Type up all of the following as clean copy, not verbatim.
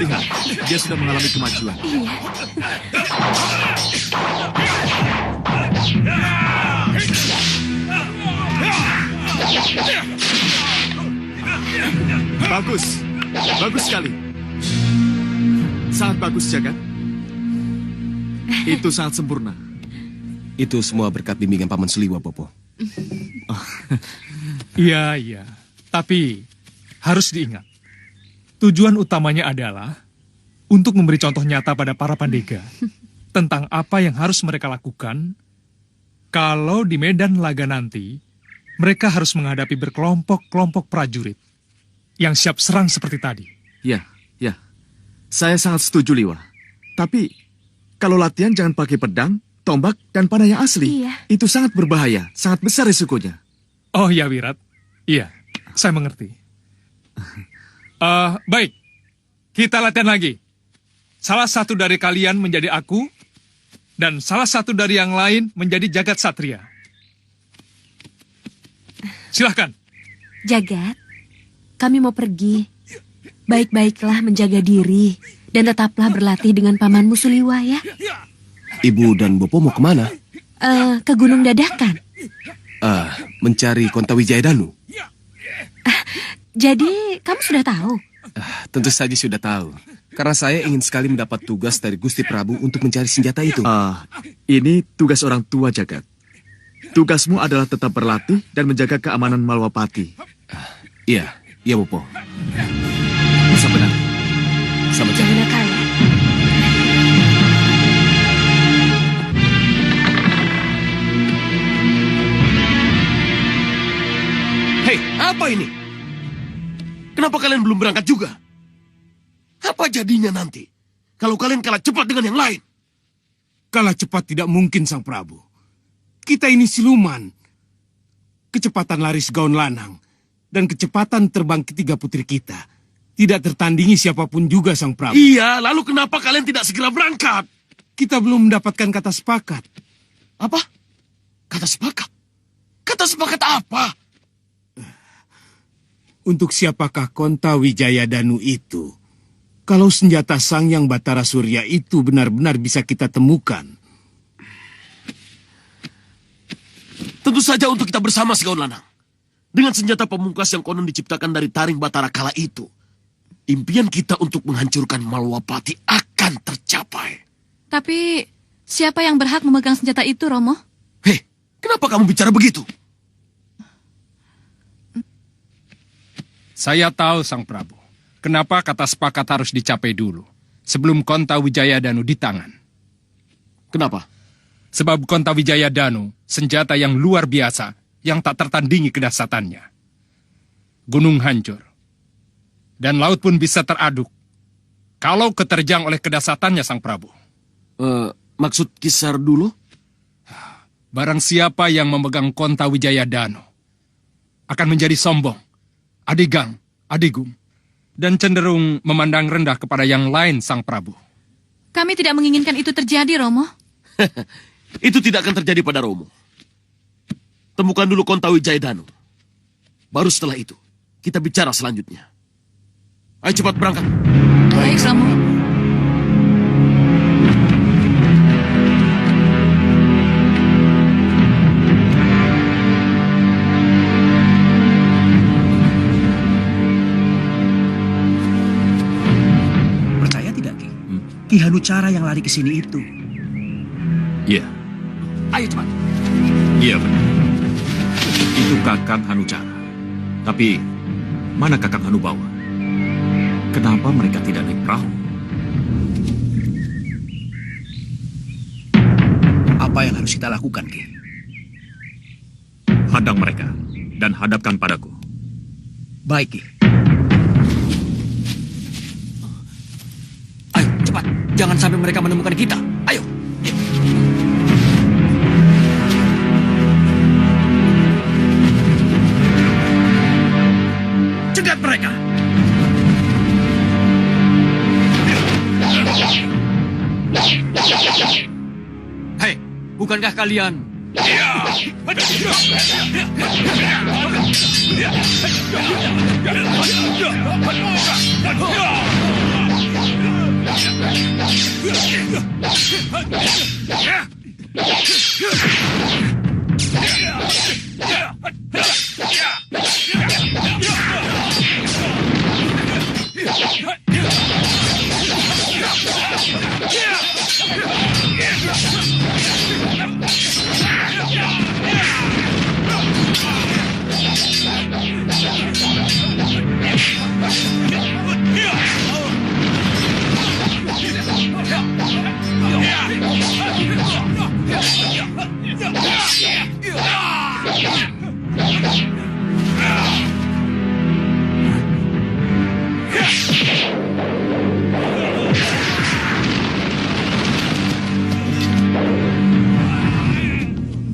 Lihat, dia sudah mengalami kemajuan. Iya. Bagus, bagus sekali. Sangat bagus, Jagat. Itu sangat sempurna. Itu semua berkat bimbingan Paman Suliwa, Bopo. Iya, iya. Tapi harus diingat, tujuan utamanya adalah untuk memberi contoh nyata pada para pandega tentang apa yang harus mereka lakukan kalau di medan laga nanti mereka harus menghadapi berkelompok-kelompok prajurit yang siap serang seperti tadi. Ya, ya. Saya sangat setuju, Liwa. Tapi kalau latihan jangan pakai pedang, tombak, dan panah yang asli. Iya. Itu sangat berbahaya, sangat besar risikonya. Oh ya, Wirat. Iya, saya mengerti. Baik, kita latihan lagi. Salah satu dari kalian menjadi aku, dan salah satu dari yang lain menjadi Jagat Satria. Silahkan. Jagat, kami mau pergi. Baik-baiklah menjaga diri dan tetaplah berlatih dengan pamanmu Suliwa ya. Ibu dan Bopo mau kemana? Ke Gunung Dadakan. Mencari Kontawijaya Danu. Jadi kamu sudah tahu? Tentu saja sudah tahu. Karena saya ingin sekali mendapat tugas dari Gusti Prabu untuk mencari senjata itu. Ini tugas orang tua, Jagat. Tugasmu adalah tetap berlatih dan menjaga keamanan Malwapati. Iya, iya Bopo. Sebenarnya. Sama Jangan nakal ya. Hei, apa ini? Kenapa kalian belum berangkat juga? Apa jadinya nanti kalau kalian kalah cepat dengan yang lain? Kalah cepat tidak mungkin, Sang Prabu. Kita ini siluman. Kecepatan lari segaun lanang dan kecepatan terbang ketiga putri kita tidak tertandingi siapapun juga, Sang Prabu. Iya, lalu kenapa kalian tidak segera berangkat? Kita belum mendapatkan kata sepakat. Apa? Kata sepakat? Kata sepakat apa? Untuk siapakah Konta Wijaya Danu itu? Kalau senjata Sang Yang Batara Surya itu benar-benar bisa kita temukan. Tentu saja untuk kita bersama, Segaun Lanang. Dengan senjata pemungkas yang konon diciptakan dari taring Batara kala itu, impian kita untuk menghancurkan Malwapati akan tercapai. Tapi siapa yang berhak memegang senjata itu, Romo? Hei, kenapa kamu bicara begitu? Saya tahu, Sang Prabu. Kenapa kata sepakat harus dicapai dulu, sebelum Konta Wijaya Danu di tangan. Kenapa? Sebab Konta Wijaya Danu, senjata yang luar biasa, yang tak tertandingi kedahsyatannya. Gunung hancur. Dan laut pun bisa teraduk. Kalau keterjang oleh kedahsyatannya, Sang Prabu. Maksud Kisar dulu? Barang siapa yang memegang Konta Wijaya Danu, akan menjadi sombong, adigang, adigum, dan cenderung memandang rendah kepada yang lain, Sang Prabu. Kami tidak menginginkan itu terjadi, Romo. Itu tidak akan terjadi pada Romo. Temukan dulu Konta Wijaya Danu. Baru setelah itu, kita bicara selanjutnya. Ayo cepat berangkat. Baik, Romo. Percaya tidak, Ki? Ki Hanucara yang lari ke sini itu. Iya, Ayo cepat. iya benar. Itu Kakang Hanucara. Tapi, mana Kakang Hanubawa? Kenapa mereka tidak naik perahu? Apa yang harus kita lakukan, Ki? Hadang mereka dan hadapkan padaku. Baik, Ki. Ayo, cepat. Jangan sampai mereka menemukan kita. Ayo. Cegat mereka! Hei, bukankah kalian...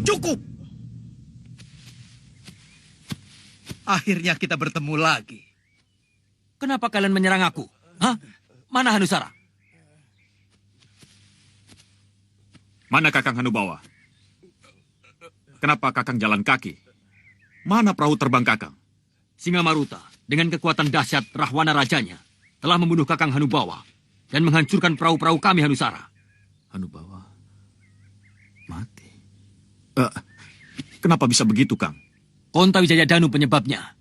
Cukup! Akhirnya kita bertemu lagi. Kenapa kalian menyerang aku? Hah? Mana Hanusara? Mana Kakang Hanubawa? Kenapa Kakang jalan kaki? Mana perahu terbang Kakang? Singa Maruta dengan kekuatan dahsyat Rahwana Rajanya telah membunuh Kakang Hanubawa dan menghancurkan perahu-perahu kami Hanusara. Hanubawa mati. Kenapa bisa begitu, Kang? Konta Wijaya Danu penyebabnya.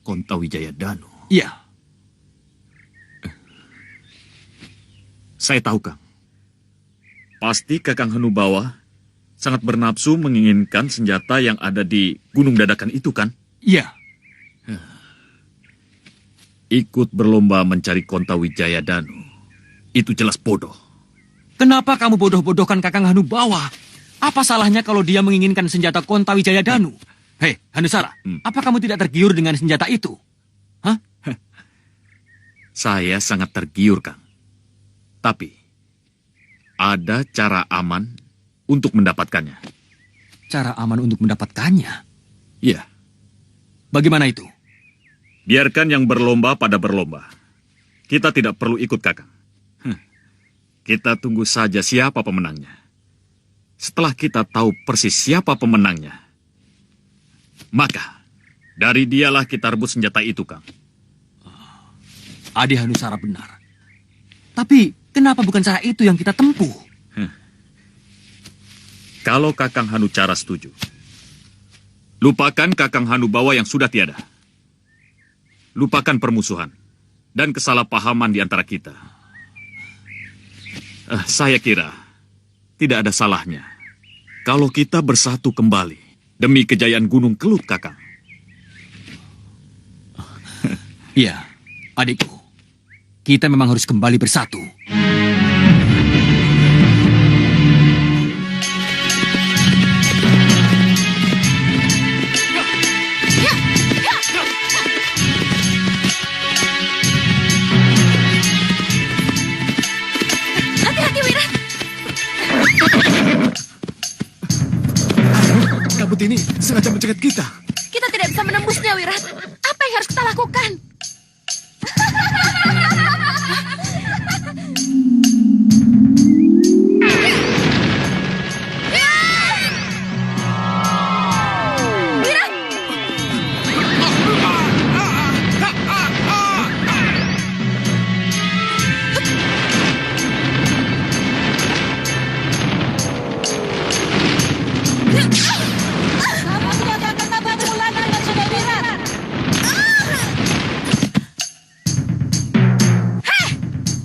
Konta Wijaya Danu. Iya. Saya tahu, Kang. Pasti Kakang Hanubawa sangat bernafsu menginginkan senjata yang ada di Gunung Dadakan itu, kan? Iya. Ikut berlomba mencari Konta Wijaya Danu. Itu jelas bodoh. Kenapa kamu bodoh-bodohkan Kakang Hanubawa? Apa salahnya kalau dia menginginkan senjata Konta Wijaya Danu? Hei, Hanusara, apa kamu tidak tergiur dengan senjata itu? Hah? Saya sangat tergiur, Kang. Tapi, ada cara aman untuk mendapatkannya. Cara aman untuk mendapatkannya? Iya, Bagaimana itu? biarkan yang berlomba pada berlomba. Kita tidak perlu ikut, Kakang. Kita tunggu saja siapa pemenangnya. Setelah kita tahu persis siapa pemenangnya, maka Dari dialah kita rebut senjata itu, Kang. Adi Hanusara benar. Tapi kenapa bukan cara itu yang kita tempuh? Kalau Kakang Hanucara setuju, lupakan Kakang Hanubawa yang sudah tiada. Lupakan permusuhan dan kesalahpahaman di antara kita. Saya kira tidak ada salahnya kalau kita bersatu kembali demi kejayaan Gunung Kelut, Kakang. Iya, adikku. Kita memang harus kembali bersatu. Hati-hati, Wirat. Kabut ini sengaja mencegat kita. Kita tidak bisa menembusnya, Wirat. Apa yang harus kita lakukan?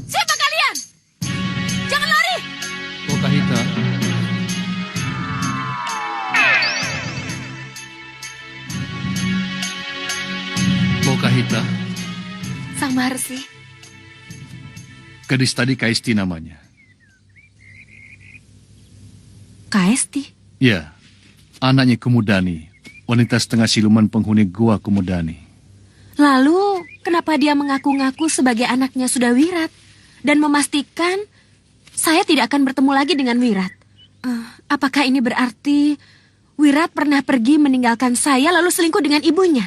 Siapa kalian? Jangan lari! Lokahita, Lokahita, Sang Maharsi. Gadis tadi Kaisti namanya. Kaisti. Ya, anaknya Kumudani, wanita setengah siluman penghuni gua Kumudani. Lalu, kenapa dia mengaku-ngaku sebagai anaknya sudah Wirat dan memastikan saya tidak akan bertemu lagi dengan Wirat? Apakah ini berarti Wirat pernah pergi meninggalkan saya lalu selingkuh dengan ibunya?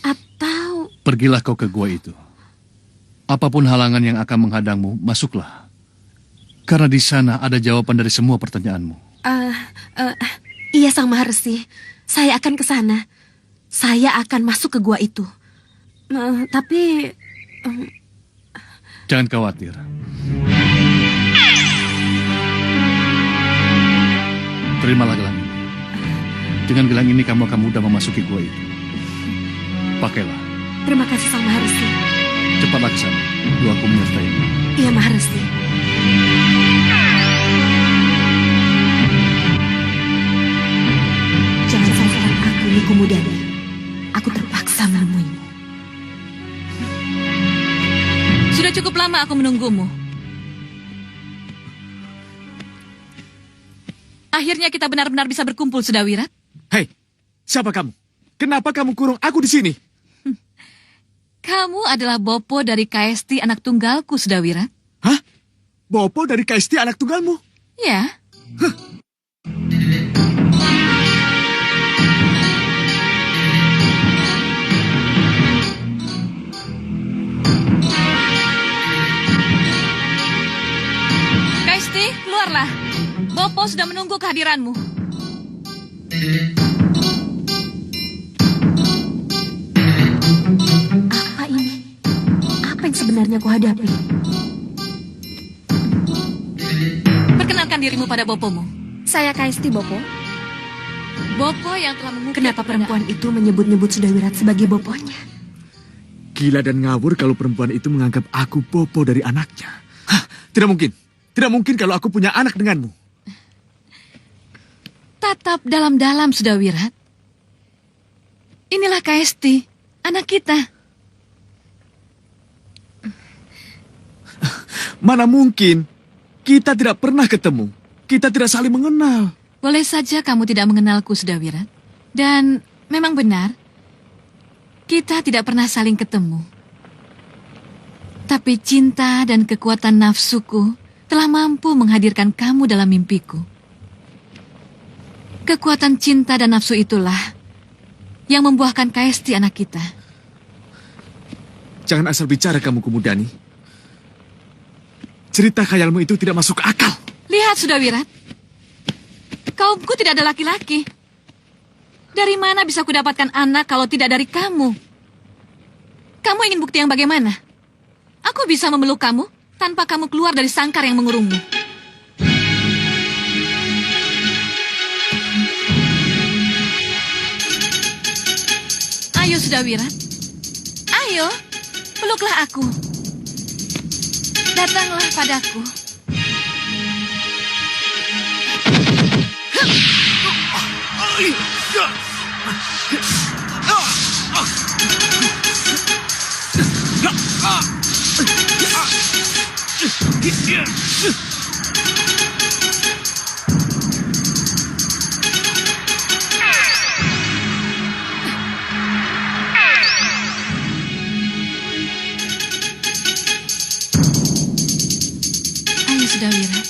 Atau... Pergilah kau ke gua itu. Apapun halangan yang akan menghadangmu, masuklah. Karena di sana ada jawaban dari semua pertanyaanmu. Iya, Sang Maharsi. Saya akan ke sana. Saya akan masuk ke gua itu. Tapi... Jangan khawatir. Terimalah gelang ini. Dengan gelang ini kamu akan mudah memasuki gua itu. Pakailah. Terima kasih, Sang Maharsi. Cepatlah ke sana. Doaku menyertaimu. Iya, Maharsi. Jangan salahkan aku, Niku Mudani. Aku terpaksa menemuimu. Sudah cukup lama aku menunggumu. Akhirnya kita benar-benar bisa berkumpul, sudah Wirat. Hei, siapa kamu? Kenapa kamu kurung aku di sini? Kamu adalah Bopo dari Kaisti anak tunggalku, sudah Wirat. Hah? Bopo dari Kaisti anak tunggalmu? Ya. Kaisti, keluarlah. Bopo sudah menunggu kehadiranmu. Apa ini? Apa yang sebenarnya ku hadapi? Perkenalkan dirimu pada Bopomu. Saya Kaisti, Bopo. Bopo yang telah mengukir... Kenapa perempuan itu menyebut-nyebut sudah Wirat sebagai Boponya? Gila dan ngawur kalau perempuan itu menganggap aku Bopo dari anaknya. Hah, tidak mungkin. Tidak mungkin kalau aku punya anak denganmu. Tatap dalam-dalam, sudah Wirat. Inilah Kaisti, anak kita. Mana mungkin? Kita tidak pernah ketemu. Kita tidak saling mengenal. Boleh saja kamu tidak mengenalku, sudah Wirat. Dan memang benar, kita tidak pernah saling ketemu. Tapi cinta dan kekuatan nafsuku telah mampu menghadirkan kamu dalam mimpiku. Kekuatan cinta dan nafsu itulah yang membuahkan Kaisti anak kita. Jangan asal bicara kamu, Kumudani. Cerita khayalmu itu tidak masuk akal. Lihat, sudah Wirat. Kaumku tidak ada laki-laki. Dari mana bisa kudapatkan anak kalau tidak dari kamu? Kamu ingin bukti yang bagaimana? Aku bisa memeluk kamu tanpa kamu keluar dari sangkar yang mengurungmu. Ayo Sudawirat. Ayo, peluklah aku. Datanglah padaku. Ayo Sudawirat.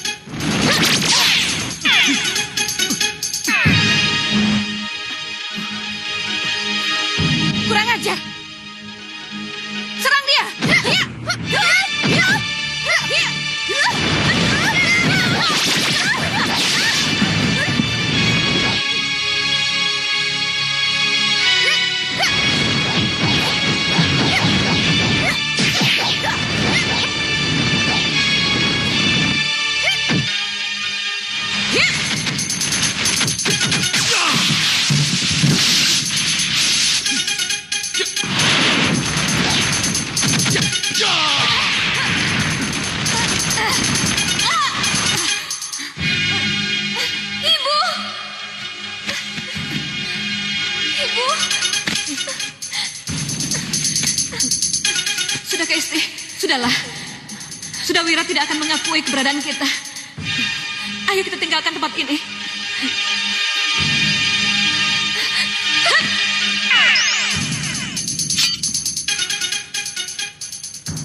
Kurang ajar. Serang dia. Ibu! Ibu! Sudah ke istri, sudahlah. Sudawirat tidak akan mengakui keberadaan kita. Ayo kita tinggalkan tempat ini.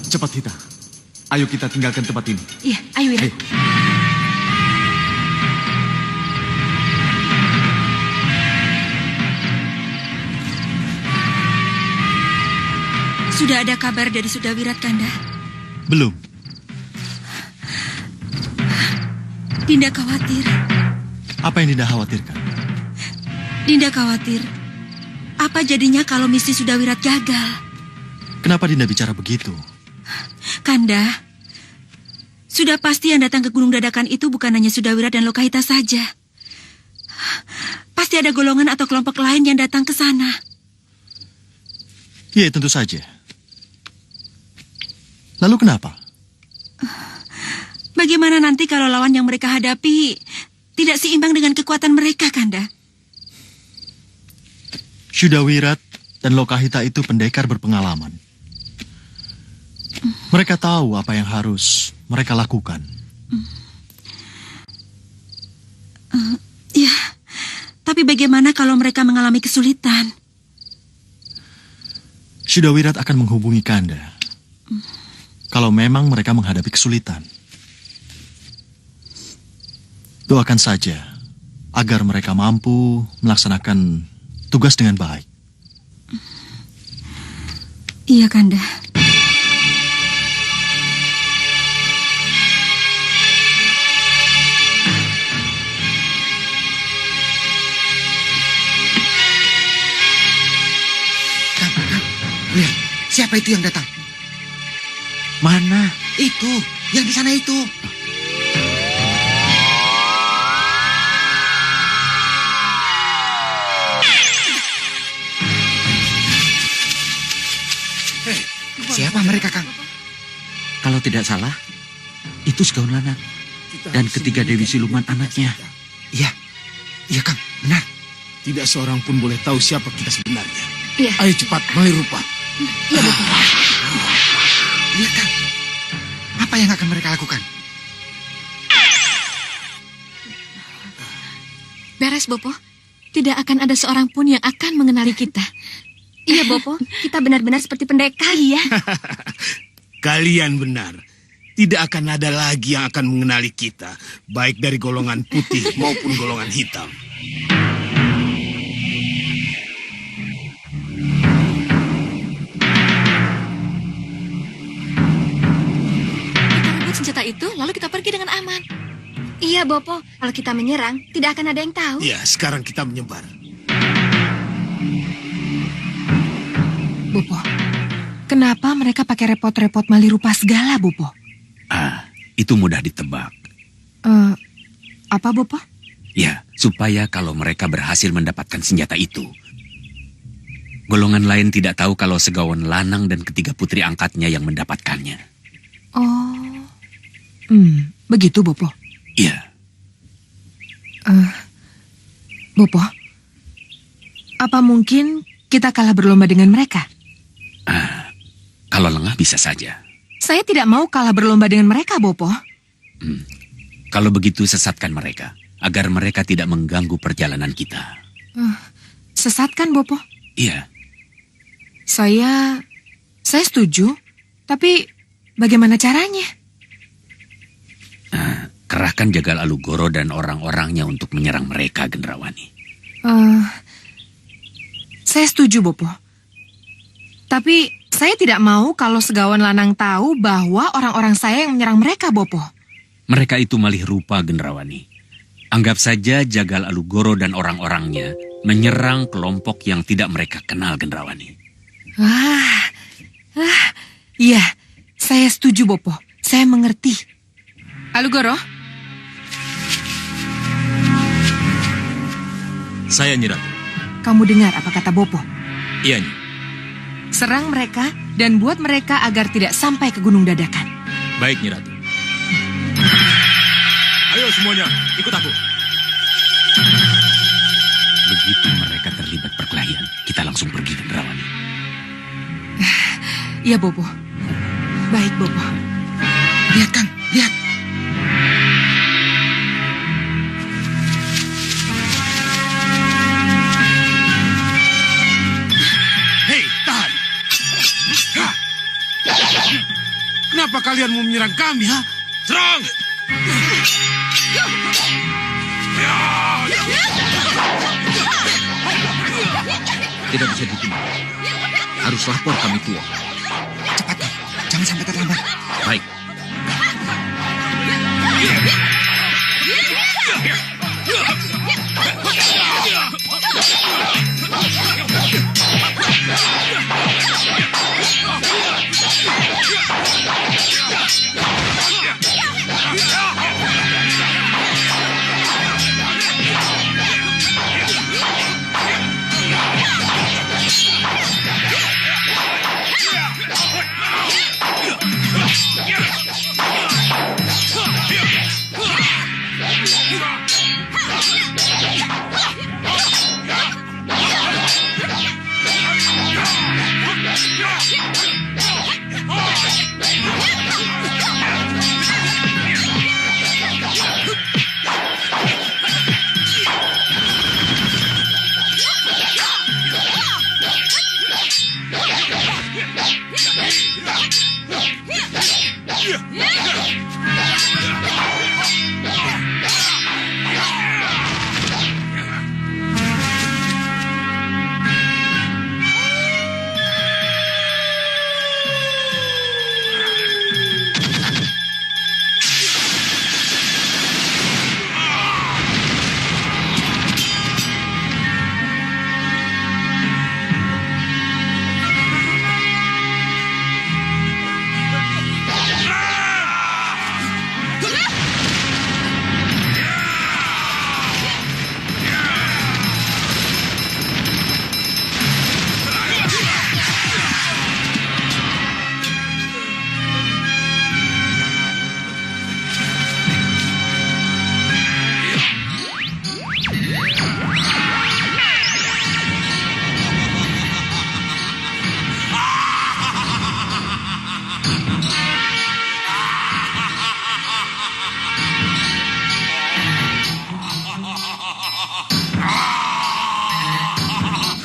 Cepat Hita. Ayo kita tinggalkan tempat ini. Iya, ayo Wirat. Ayo. Sudah ada kabar dari Sudawirat, Kanda? Belum. Dinda khawatir. Apa yang Dinda khawatirkan? Dinda khawatir. Apa jadinya kalau misi Sudawirat gagal? Kenapa Dinda bicara begitu? Kanda, sudah pasti yang datang ke Gunung Dadakan itu bukan hanya Sudawirat dan Lokahita saja. Pasti ada golongan atau kelompok lain yang datang ke sana. Iya, tentu saja. Lalu kenapa? Bagaimana nanti kalau lawan yang mereka hadapi tidak seimbang dengan kekuatan mereka, Kanda? Sudawirat dan Lokahita itu pendekar berpengalaman. Mereka tahu apa yang harus mereka lakukan. Ya, tapi bagaimana kalau mereka mengalami kesulitan? Sudawirat akan menghubungi Kanda. Kalau memang mereka menghadapi kesulitan. Doakan saja agar mereka mampu melaksanakan tugas dengan baik. Iya, Kanda. Lihat, siapa itu yang datang? Mana? Itu, yang di sana itu. Siapa mereka, Kang? Kalau tidak salah, itu Segaun Lanang dan ketiga Dewi Siluman anaknya. Iya, iya Kang, benar. Tidak seorang pun boleh tahu siapa kita sebenarnya. Iya. Ayo cepat, mulai rupa. Iya, Bopo. Lihat Kang, apa yang akan mereka lakukan? Beres, Bopo. Tidak akan ada seorang pun yang akan mengenali kita. Iya, Bopo. Kita benar-benar seperti pendekar. Iya. Kalian benar. Tidak akan ada lagi yang akan mengenali kita, baik dari golongan putih maupun golongan hitam. Kita rebut senjata itu, lalu kita pergi dengan aman. Iya, Bopo. Kalau kita menyerang, tidak akan ada yang tahu. Ya, sekarang kita menyebar. Bopo, kenapa mereka pakai repot-repot mali rupa segala, Bopo? Itu mudah ditebak. Apa, Bopo? Ya, supaya kalau mereka berhasil mendapatkan senjata itu, golongan lain tidak tahu kalau Segawan Lanang dan ketiga putri angkatnya yang mendapatkannya. Oh, begitu, Bopo? Iya. Bopo, apa mungkin kita kalah berlomba dengan mereka? Kalau lengah bisa saja. Saya tidak mau kalah berlomba dengan mereka, Bopo. Kalau begitu sesatkan mereka, agar mereka tidak mengganggu perjalanan kita. Sesatkan, Bopo? Iya. Saya setuju, tapi bagaimana caranya? Kerahkan Jagal Alugoro dan orang-orangnya untuk menyerang mereka, Gendrawani. Saya setuju, Bopo. Tapi saya tidak mau kalau Segawan Lanang tahu bahwa orang-orang saya yang menyerang mereka, Bopo. Mereka itu malih rupa, Gendrawani. Anggap saja Jagal Alugoro dan orang-orangnya menyerang kelompok yang tidak mereka kenal, Gendrawani. Iya, saya setuju, Bopo. Saya mengerti. Alugoro? Saya, Nyi Ratu. Kamu dengar apa kata Bopo? Iya, Nyi. Serang mereka dan buat mereka agar tidak sampai ke Gunung Dadakan. Baik, Nyi Ratu. Ayo semuanya, ikut aku. Begitu mereka terlibat perkelahian, kita langsung pergi, Gendrawani. Iya, Bopo. Baik, Bopo. Lihat, Kang, lihat. Hei, tahan. Kenapa kalian mau menyerang kami, ha? Serang! Tidak bisa ditunda. Harus lapor kami tua. Cepat, Kang. Jangan sampai terlambat. Baik.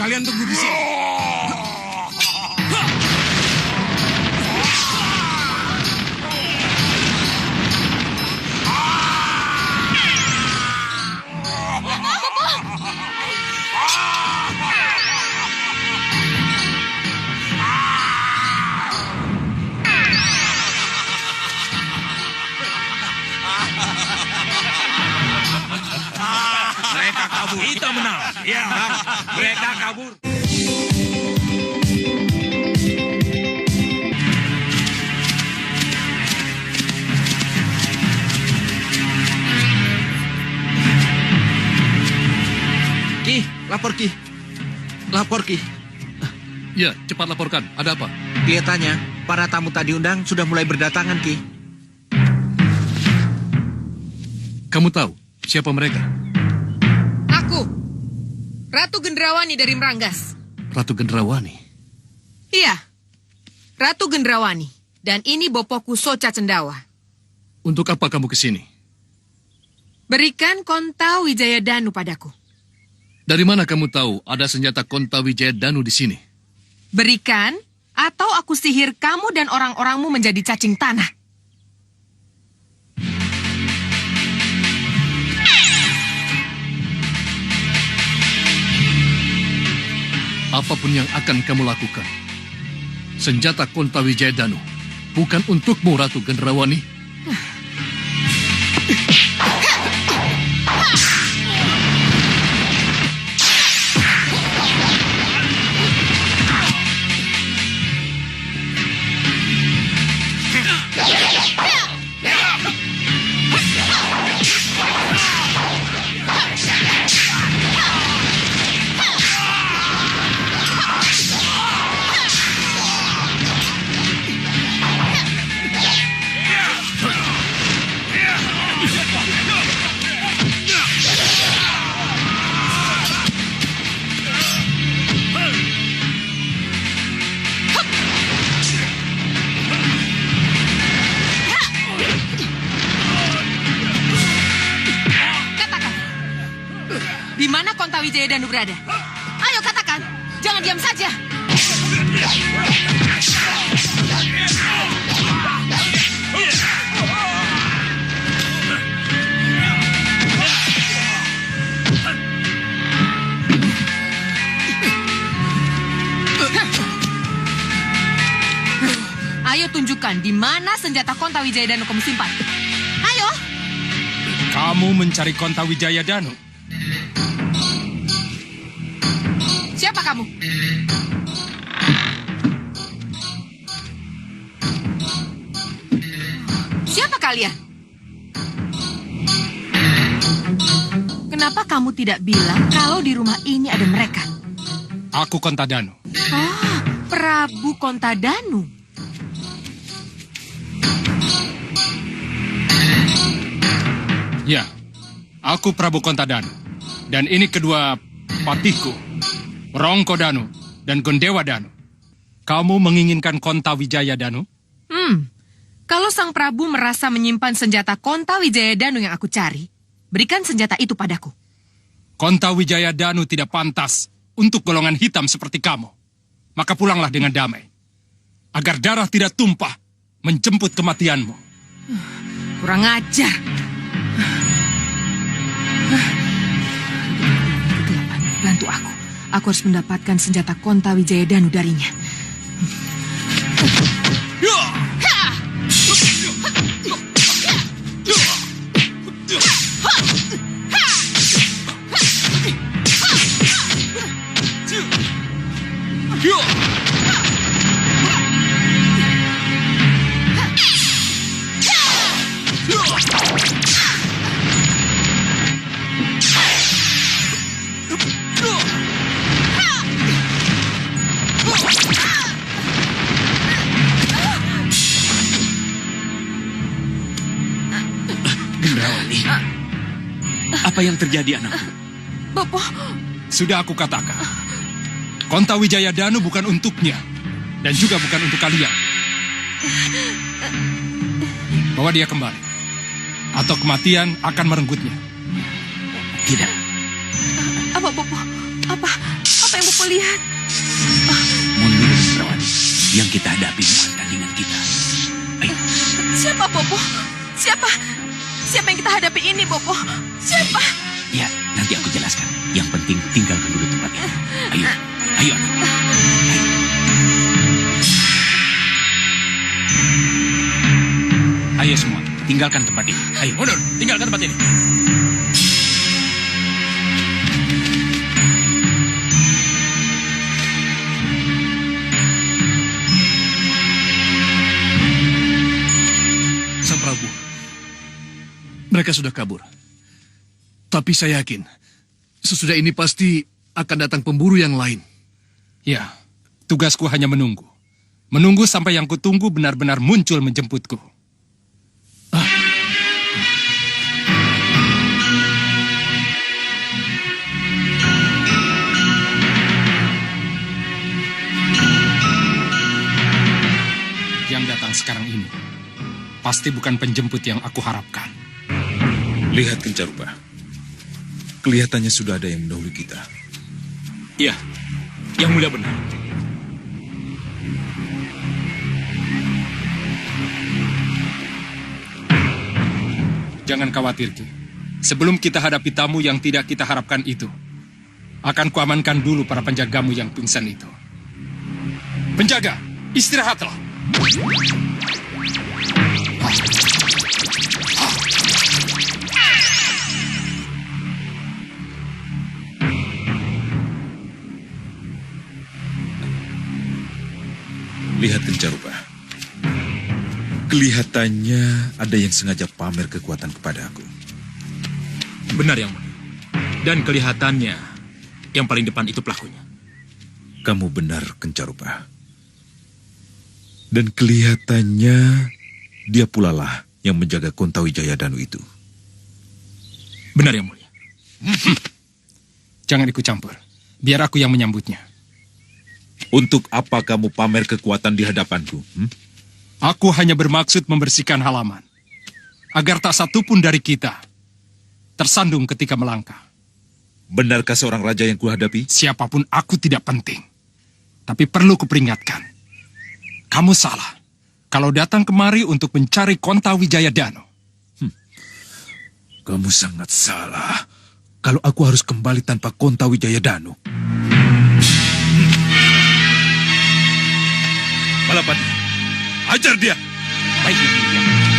Kalian tunggu di sini. Mereka kabur. Kita menang. Ya, mereka kabur. Lapor, Ki. Lapor, Ki. Ya, cepat laporkan. Ada apa? Kelihatannya, para tamu tak diundang sudah mulai berdatangan, Ki. Kamu tahu siapa mereka? Aku, Ratu Gendrawani dari Meranggas. Ratu Gendrawani. Iya, Ratu Gendrawani. Dan ini bopoku Soca Cendawa. Untuk apa kamu ke sini? Berikan Konta Wijaya Danu padaku. Dari mana kamu tahu ada senjata Konta Wijaya Danu di sini? Berikan, atau aku sihir kamu dan orang-orangmu menjadi cacing tanah. Apapun yang akan kamu lakukan, senjata Konta Wijaya Danu bukan untukmu, Ratu Gendrawani. Di mana Konta Wijaya Danu berada? Ayo katakan, jangan diam saja. Ayo tunjukkan di mana senjata Konta Wijaya Danu kamu simpan. Ayo. Kamu mencari Konta Wijaya Danu? Siapa kamu? Siapa kalian? Kenapa kamu tidak bilang kalau di rumah ini ada mereka? Aku Konta Danu. Ah, Prabu Konta Danu. Ya, aku Prabu Konta Danu. Dan ini kedua patihku, Rongko Danu dan Gondewa Danu. Kamu menginginkan Konta Wijaya Danu? Kalau Sang Prabu merasa menyimpan senjata Konta Wijaya Danu yang aku cari, berikan senjata itu padaku. Konta Wijaya Danu tidak pantas untuk golongan hitam seperti kamu. Maka pulanglah dengan damai. Agar darah tidak tumpah menjemput kematianmu. Kurang ajar. Kegelapan, bantu aku. Aku harus mendapatkan senjata Konta Wijaya Danu darinya. Gendrawani, apa yang terjadi anakku? Bopo. Sudah aku katakan, Konta Wijaya Danu bukan untuknya, dan juga bukan untuk kalian. Bawa dia kembali, atau kematian akan merenggutnya. Tidak. Apa Bopo? Apa yang Bopo lihat? Mundur, Gendrawani. Yang kita hadapi bukan tandingan kita. Ayo. Siapa Bopo? Siapa yang kita hadapi ini, Bopo? Siapa? Ya, nanti aku jelaskan. Yang penting tinggalkan dulu tempat ini. Ayo, ayo anak. Ayo semua, tinggalkan tempat ini. Ayo, mundur, tinggalkan tempat ini. Sang Prabu, mereka sudah kabur. Tapi saya yakin, sesudah ini pasti akan datang pemburu yang lain. Ya, tugasku hanya menunggu. Menunggu sampai yang kutunggu benar-benar muncul menjemputku. Yang datang sekarang ini pasti bukan penjemput yang aku harapkan. Lihat Kencarupa. Kelihatannya sudah ada yang mendahului kita. Iya, yang mulia benar. Jangan khawatir, Ki. Sebelum kita hadapi tamu yang tidak kita harapkan itu, akan kuamankan dulu para penjagamu yang pingsan itu. Penjaga, istirahatlah. Lihat Kencarupa. Kelihatannya ada yang sengaja pamer kekuatan kepada aku. Benar, Yang Mulia. Dan kelihatannya yang paling depan itu pelakunya. Kamu benar, Kencarupa. Dan kelihatannya dia pula lah yang menjaga Kontawijaya Danu itu. Benar, Yang Mulia. Jangan ikut campur. Biar aku yang menyambutnya. Untuk apa kamu pamer kekuatan di hadapanku? Aku hanya bermaksud membersihkan halaman. Agar tak satu pun dari kita tersandung ketika melangkah. Benarkah seorang raja yang kuhadapi? Siapapun aku tidak penting. Tapi perlu kuperingatkan. Kamu salah. Kalau datang kemari untuk mencari Kontawijaya Danu. Kamu sangat salah. Kalau aku harus kembali tanpa Kontawijaya Danu. Balapati, ajar dia. Baik, Yang Mulia.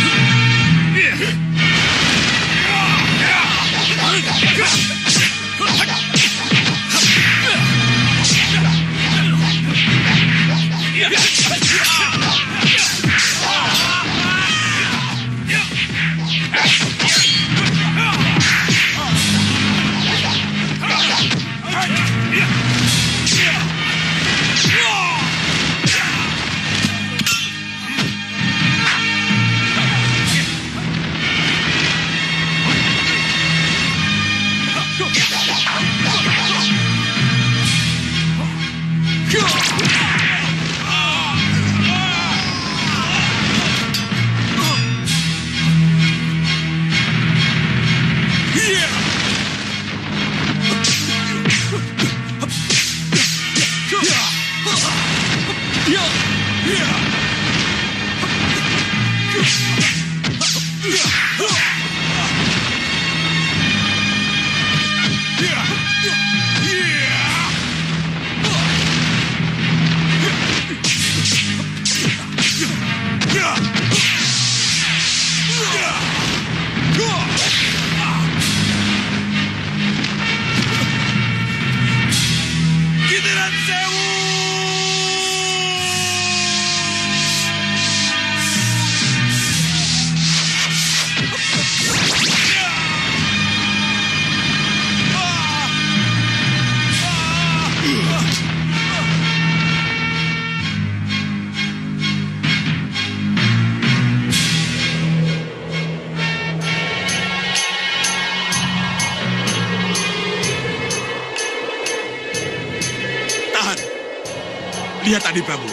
Lihat Adi Prabu.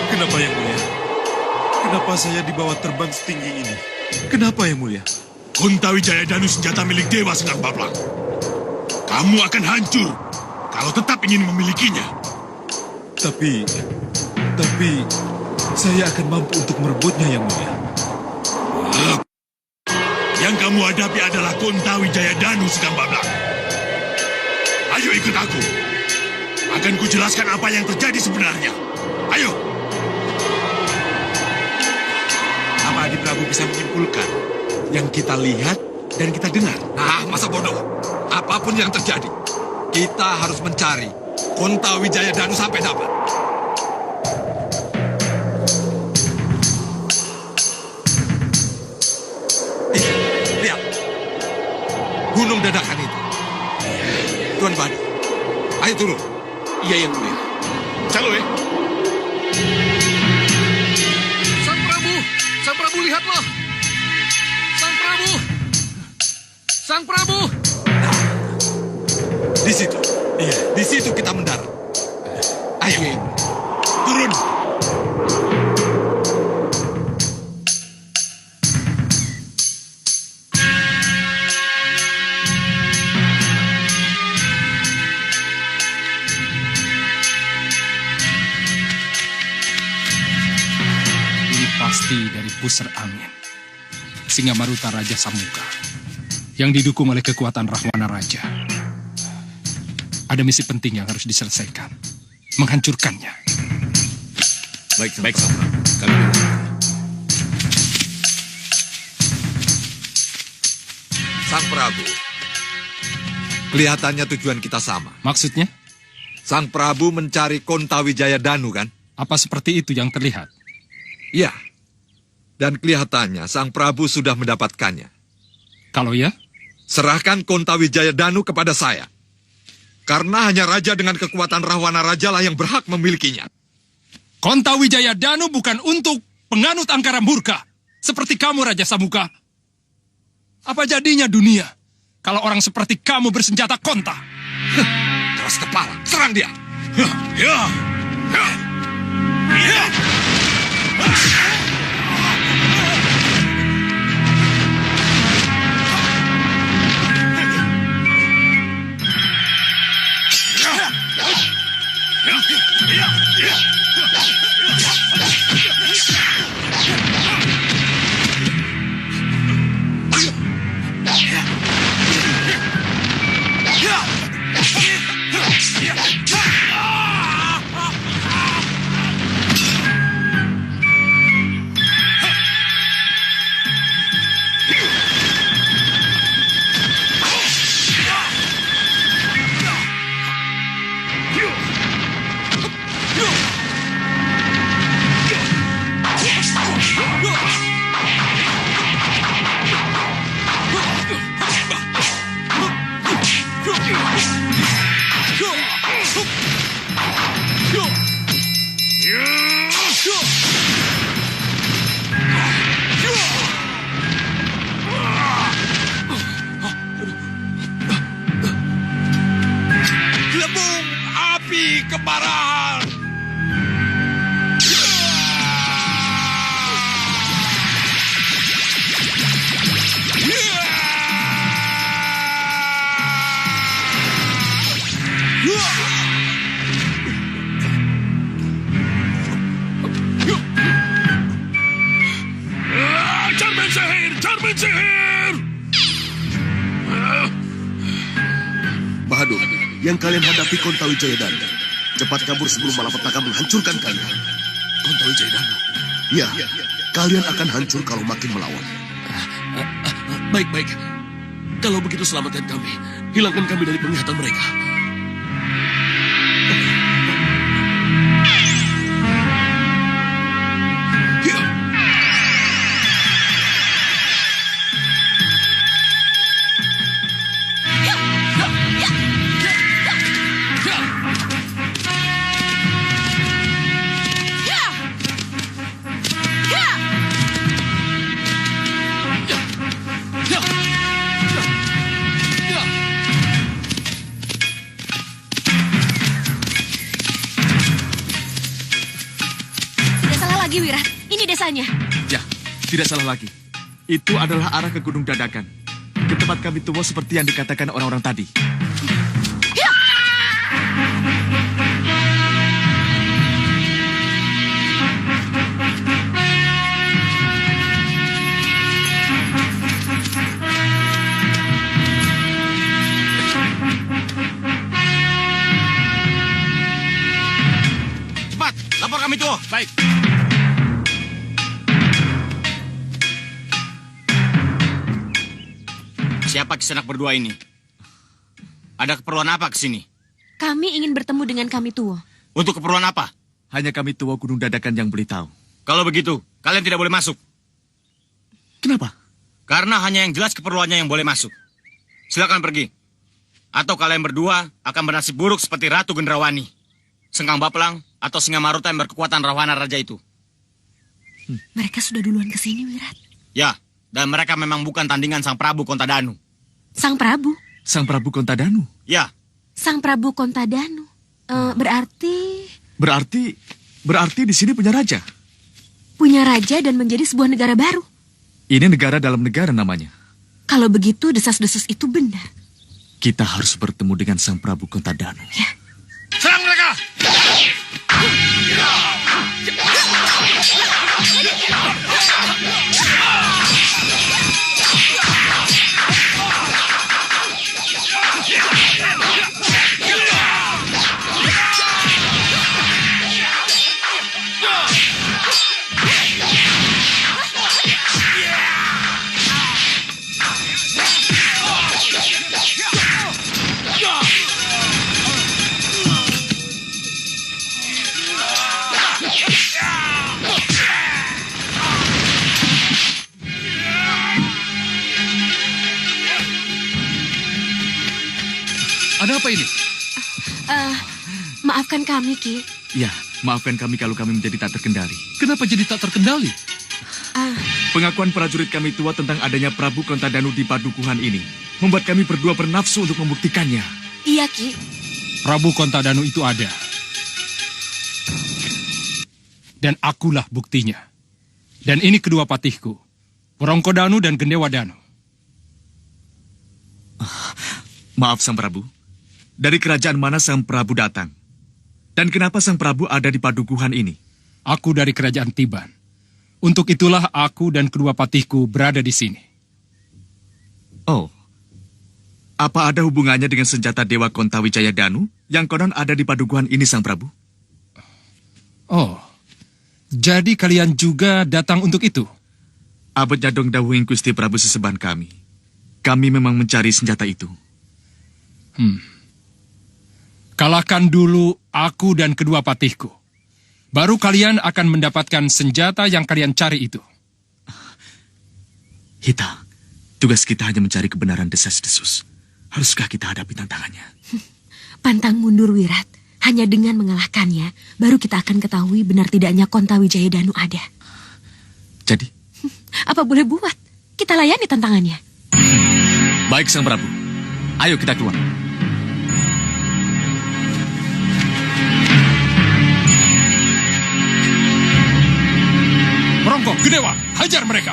Kenapa Yang Mulia? Kenapa saya dibawa terbang setinggi ini? Kenapa Yang Mulia? Kontawijaya Danu senjata milik Dewa Senggang Bablang. Kamu akan hancur kalau tetap ingin memilikinya. Tapi saya akan mampu untuk merebutnya Yang Mulia. Yang kamu hadapi adalah Kontawijaya Danu Senggang Bablang. Ayo ikut aku. Akan kujelaskan apa yang terjadi sebenarnya. Ayo. Apa Adi Prabu bisa menyimpulkan yang kita lihat dan kita dengar? Nah, masa bodoh. Apapun yang terjadi, kita harus mencari Kontawijaya Danu sampai dapat. Lihat. Gunung dadakan itu. Tuan Badu. Ayo turun. Iya, Yang Mulia. Caloe. Sang Prabu lihatlah. Sang Prabu. Di situ. Iya, di situ kita mendarat. Ayo, turun. Pasti dari pusar angin Singamaruta Raja Samuka yang didukung oleh kekuatan Rahwana Raja. Ada misi penting yang harus diselesaikan, menghancurkannya. Baik, Sang Prabu. Kami dengar. Sang Prabu, kelihatannya tujuan kita sama. Maksudnya? Sang Prabu mencari Kontawijaya Danu, kan? Apa seperti itu yang terlihat? Iya. Dan kelihatannya Sang Prabu sudah mendapatkannya. Kalau ya? Serahkan Kontawijaya Danu kepada saya. Karena hanya raja dengan kekuatan Rahwana Raja lah yang berhak memilikinya. Kontawijaya Danu bukan untuk penganut angkara murka. Seperti kamu, Raja Samuka. Apa jadinya dunia kalau orang seperti kamu bersenjata konta? Keras kepala, serang dia. Gelembung api kemarahan. Charmin sihir! Bahadur, yang kalian hadapi Kontawijaya Danu. Cepat kabur sebelum malapetaka menghancurkan kalian. Kontawijaya Danu? Ya, kalian akan hancur kalau makin melawan. Baik. Kalau begitu selamatkan kami. Hilangkan kami dari penglihatan mereka. Wirat, ini desanya. Ya, tidak salah lagi. Itu adalah arah ke Gunung Dadakan. Ke tempat kami tua seperti yang dikatakan orang-orang tadi. Cepat, lapor kami tuh. Baik. Siapa kisanak berdua ini? Ada keperluan apa ke sini? Kami ingin bertemu dengan kami tua. Untuk keperluan apa? Hanya kami tua Gunung Dadakan yang boleh tahu. Kalau begitu, kalian tidak boleh masuk. Kenapa? Karena hanya yang jelas keperluannya yang boleh masuk. Silakan pergi. Atau kalian berdua akan bernasib buruk seperti Ratu Gendrawani, Sengkang Baplang, atau Singa Maruta yang berkekuatan Rahwana Raja itu. Mereka sudah duluan ke sini, Wirat. Ya, dan mereka memang bukan tandingan Sang Prabu Kontadanu. Sang Prabu? Sang Prabu Kontadanu? Ya. Sang Prabu Kontadanu? Berarti di sini punya raja? Punya raja dan menjadi sebuah negara baru? Ini negara dalam negara namanya. Kalau begitu, desas-desus itu benar. Kita harus bertemu dengan Sang Prabu Kontadanu. Ya. Serang mereka! Ada apa ini? Maafkan kami, Ki. Ya, maafkan kami kalau kami menjadi tak terkendali. Kenapa jadi tak terkendali? Pengakuan prajurit kami tua tentang adanya Prabu Kontadanu di padukuhan ini membuat kami berdua bernafsu untuk membuktikannya. Iya, Ki. Prabu Kontadanu itu ada. Dan akulah buktinya. Dan ini kedua patihku, Worongkodanu dan Gendewadanu. Maaf, Sang Prabu. Dari kerajaan mana Sang Prabu datang? Dan kenapa Sang Prabu ada di padukuhan ini? Aku dari kerajaan Tiban. Untuk itulah aku dan kedua patihku berada di sini. Oh, apa ada hubungannya dengan senjata Dewa Kontawijaya Danu yang konon ada di padukuhan ini, Sang Prabu? Oh, jadi kalian juga datang untuk itu? Abot Nyadong dawuhing Gusti Prabu seseban kami. Kami memang mencari senjata itu. Kalahkan dulu aku dan kedua patihku. Baru kalian akan mendapatkan senjata yang kalian cari itu. Hita, tugas kita hanya mencari kebenaran desas-desus. Haruskah kita hadapi tantangannya? Pantang mundur, Wirat. Hanya dengan mengalahkannya, baru kita akan ketahui benar tidaknya Kontawijaya Danu ada. Jadi? Apa boleh buat? Kita layani tantangannya. Baik, Sang Prabu. Ayo kita keluar. Merongko, Gedewa, hajar mereka.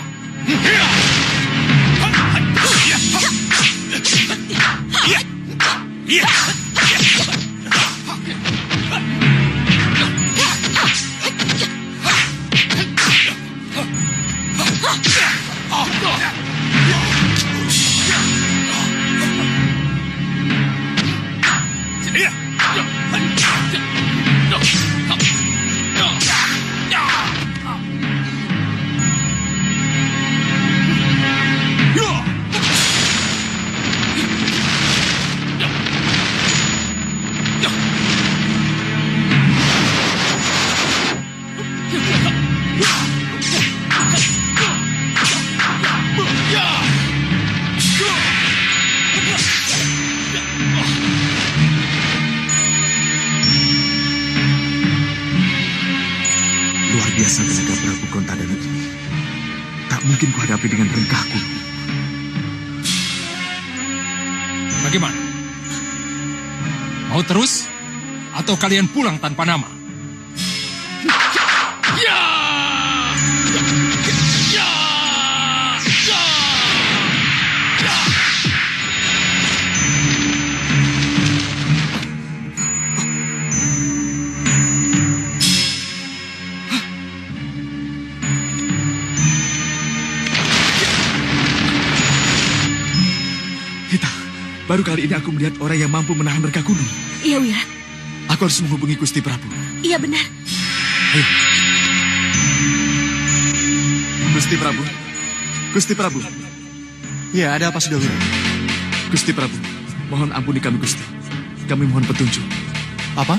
Luar biasa tenaga Prabu Kontadanu ini. Tak mungkin kuhadapi dengan rengkahku. Bagaimana? Mau terus? Atau kalian pulang tanpa nama? Baru kali ini aku melihat orang yang mampu menahan rengkah gunung. Iya, Wirat. Aku harus menghubungi Gusti Prabu. Iya, benar. Ayo. Gusti Prabu. Gusti Prabu. Ya, ada apa sudah, Wirat? Gusti Prabu, mohon ampuni kami, Gusti. Kami mohon petunjuk. Apa?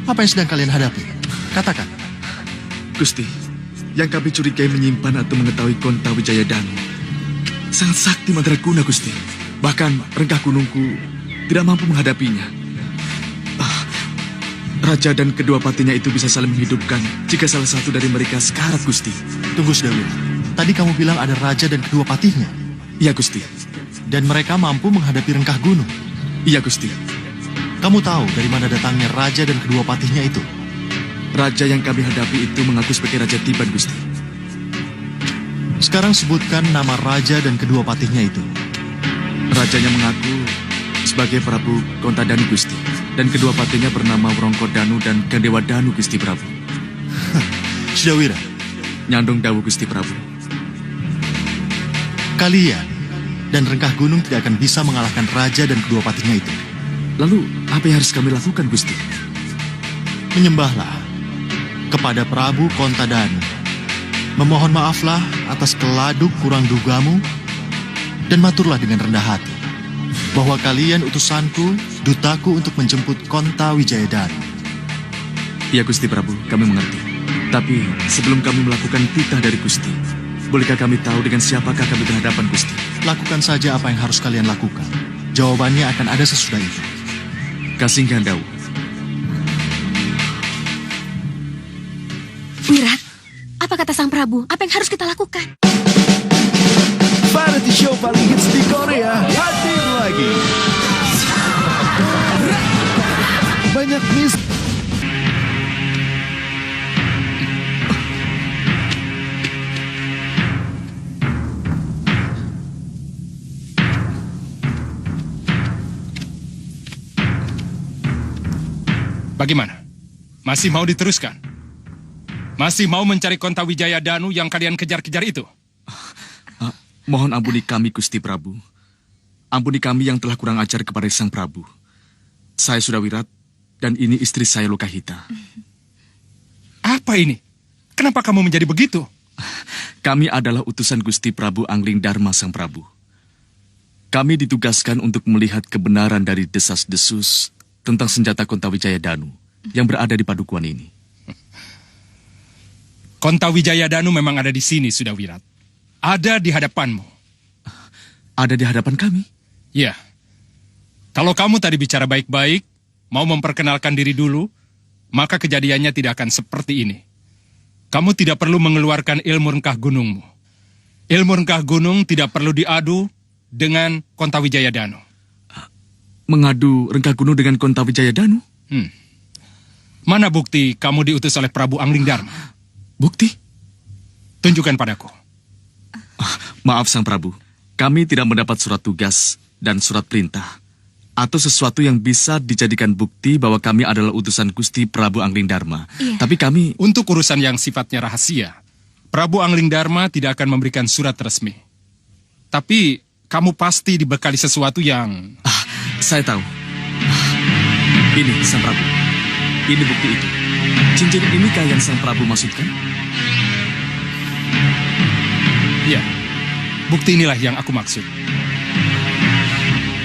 Apa yang sedang kalian hadapi? Katakan. Gusti, yang kami curigai menyimpan atau mengetahui Kontawijaya Danu sangat sakti mandraguna, Gusti. Bahkan rengkah gunungku tidak mampu menghadapinya. Raja dan kedua patinya itu bisa saling menghidupkan jika salah satu dari mereka sekarat, Gusti. Tunggu, Sudawira. Tadi kamu bilang ada raja dan kedua patihnya. Iya, Gusti. Dan mereka mampu menghadapi rengkah gunung. Iya, Gusti. Kamu tahu dari mana datangnya raja dan kedua patihnya itu? Raja yang kami hadapi itu mengaku sebagai Raja Tiban, Gusti. Sekarang sebutkan nama raja dan kedua patihnya itu. Rajanya mengaku sebagai Prabu Kontadanu, Gusti. Dan kedua patinya bernama Wrongkodanu dan Gandewa Danu, Gusti Prabu. Sudawira. Nyandung dawu, Gusti Prabu. Kalian dan rengkah gunung tidak akan bisa mengalahkan raja dan kedua patihnya itu. Lalu, apa yang harus kami lakukan, Gusti? Menyembahlah kepada Prabu Kontadanu. Memohon maaflah atas keladuk kurang dugamu dan maturlah dengan rendah hati bahwa kalian utusanku, dutaku untuk menjemput Konta Wijayadanu. Iya, Gusti Prabu, kami mengerti. Tapi sebelum kami melakukan titah dari Gusti, bolehkah kami tahu dengan siapakah kami berhadapan, Gusti? Lakukan saja apa yang harus kalian lakukan. Jawabannya akan ada sesudah itu. Kasinggihan dawu. Wirat, apa kata Sang Prabu? Apa yang harus kita lakukan? Variety show paling hits di Korea hadir lagi. Banyak miss. Bagaimana? Masih mau diteruskan? Masih mau mencari Konta Wijayadanu yang kalian kejar-kejar itu? Mohon ampuni kami, Gusti Prabu. Ampuni kami yang telah kurang ajar kepada Sang Prabu. Saya sudah Wirat, dan ini istri saya Lokahita. Apa ini? Kenapa kamu menjadi begitu? Kami adalah utusan Gusti Prabu Angling Dharma Sang Prabu. Kami ditugaskan untuk melihat kebenaran dari desas-desus tentang senjata Konta Wijayadanu yang berada di padukuhan ini. Konta Wijayadanu memang ada di sini, sudah Wirat. Ada di hadapanmu. Ada di hadapan kami? Ya. Kalau kamu tadi bicara baik-baik, mau memperkenalkan diri dulu, maka kejadiannya tidak akan seperti ini. Kamu tidak perlu mengeluarkan ilmu rengkah gunungmu. Ilmu rengkah gunung tidak perlu diadu dengan Konta Wijayadanu. Mengadu rengkah gunung dengan Konta Wijayadanu? Mana bukti kamu diutus oleh Prabu Angling Dharma? Bukti? Tunjukkan padaku. Maaf Sang Prabu, kami tidak mendapat surat tugas dan surat perintah atau sesuatu yang bisa dijadikan bukti bahwa kami adalah utusan Gusti Prabu Angling Dharma. Iya. Tapi kami... Untuk urusan yang sifatnya rahasia, Prabu Angling Dharma tidak akan memberikan surat resmi. Tapi kamu pasti dibekali sesuatu yang... Saya tahu. Ini Sang Prabu. Ini bukti itu. Cincin inikah yang Sang Prabu maksudkan? Ya, bukti inilah yang aku maksud.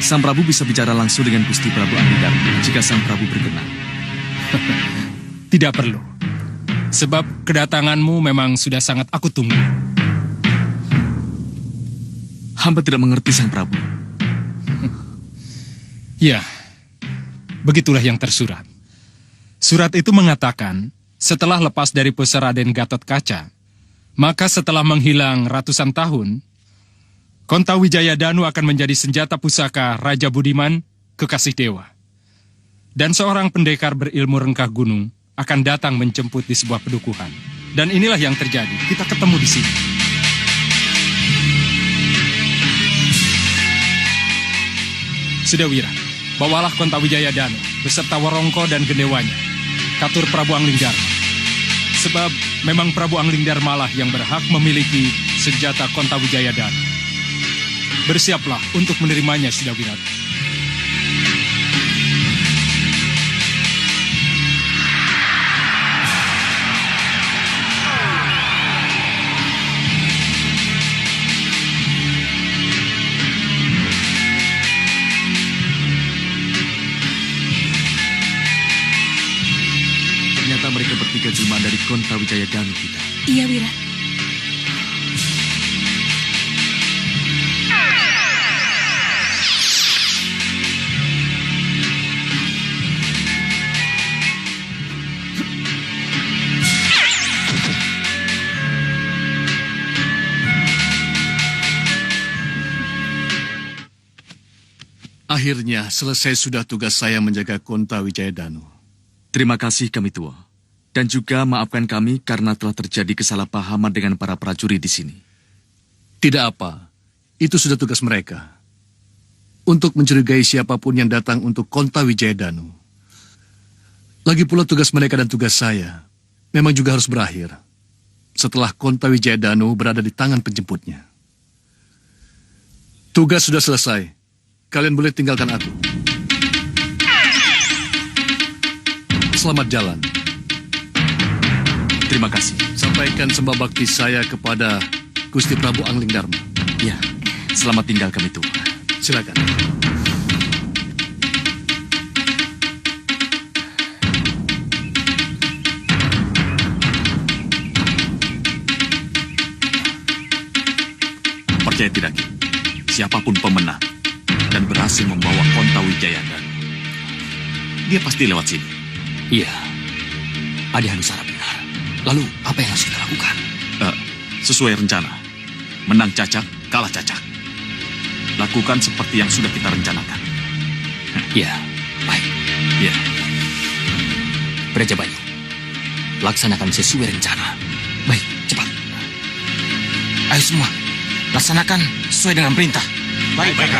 Sang Prabu bisa bicara langsung dengan Gusti Prabu Angling Dharma jika Sang Prabu berkenan. Tidak perlu. Sebab kedatanganmu memang sudah sangat aku tunggu. Hamba tidak mengerti Sang Prabu. Ya, begitulah yang tersurat. Surat itu mengatakan, setelah lepas dari pusara Raden Gatot Kaca, maka setelah menghilang ratusan tahun, Konta Wijayadanu akan menjadi senjata pusaka Raja Budiman, kekasih dewa. Dan seorang pendekar berilmu rengkah gunung akan datang menjemput di sebuah pedukuhan. Dan inilah yang terjadi, kita ketemu di sini. Sudawira, bawalah Konta Wijayadanu beserta Warongko dan gendewanya, katur Prabu Angling Dharma. Sebab memang Prabu Angling Dharma lah yang berhak memiliki senjata Konta Wijayadanu. Bersiaplah untuk menerimanya, Sudawira. Ternyata mereka bertiga jelmaan dari Konta Wijayadanu kita. Iya, Wira. Akhirnya selesai sudah tugas saya menjaga Konta Wijayadanu. Terima kasih kami tua. Dan juga maafkan kami karena telah terjadi kesalahpahaman dengan para prajurit di sini. Tidak apa, itu sudah tugas mereka. Untuk mencurigai siapapun yang datang untuk Konta Wijayadanu. Lagi pula tugas mereka dan tugas saya memang juga harus berakhir setelah Konta Wijayadanu berada di tangan penjemputnya. Tugas sudah selesai. Kalian boleh tinggalkan aku. Selamat jalan. Terima kasih. Sampaikan sembah bakti saya kepada Gusti Prabu Angling Darma. Ya, selamat tinggal kami tua. Silakan. Percaya tidak, Ki? Siapapun pemenang dan berhasil membawa Konta Wijayadanu, dia pasti lewat sini. Iya, Adi Hanusara benar. Lalu apa yang harus kita lakukan? Sesuai rencana. Menang Cacak, kalah Cacak. Lakukan seperti yang sudah kita rencanakan. Iya, baik. Iya. Braja Banyu, laksanakan sesuai rencana. Baik, cepat. Ayo semua, laksanakan sesuai dengan perintah. Baik, baik.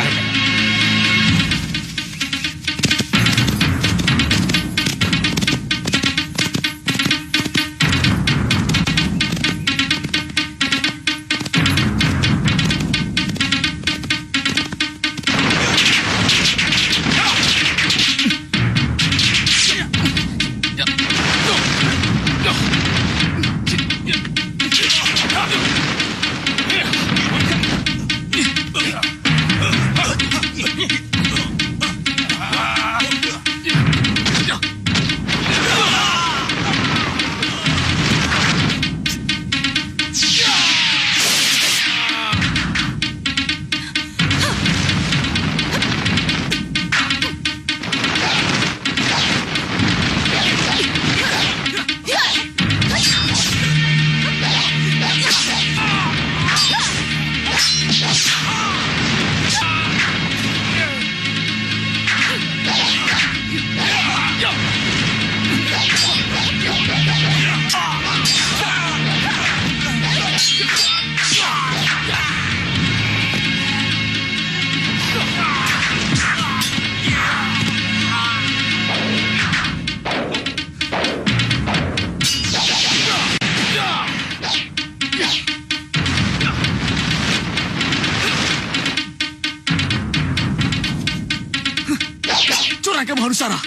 Kamu Hanusara.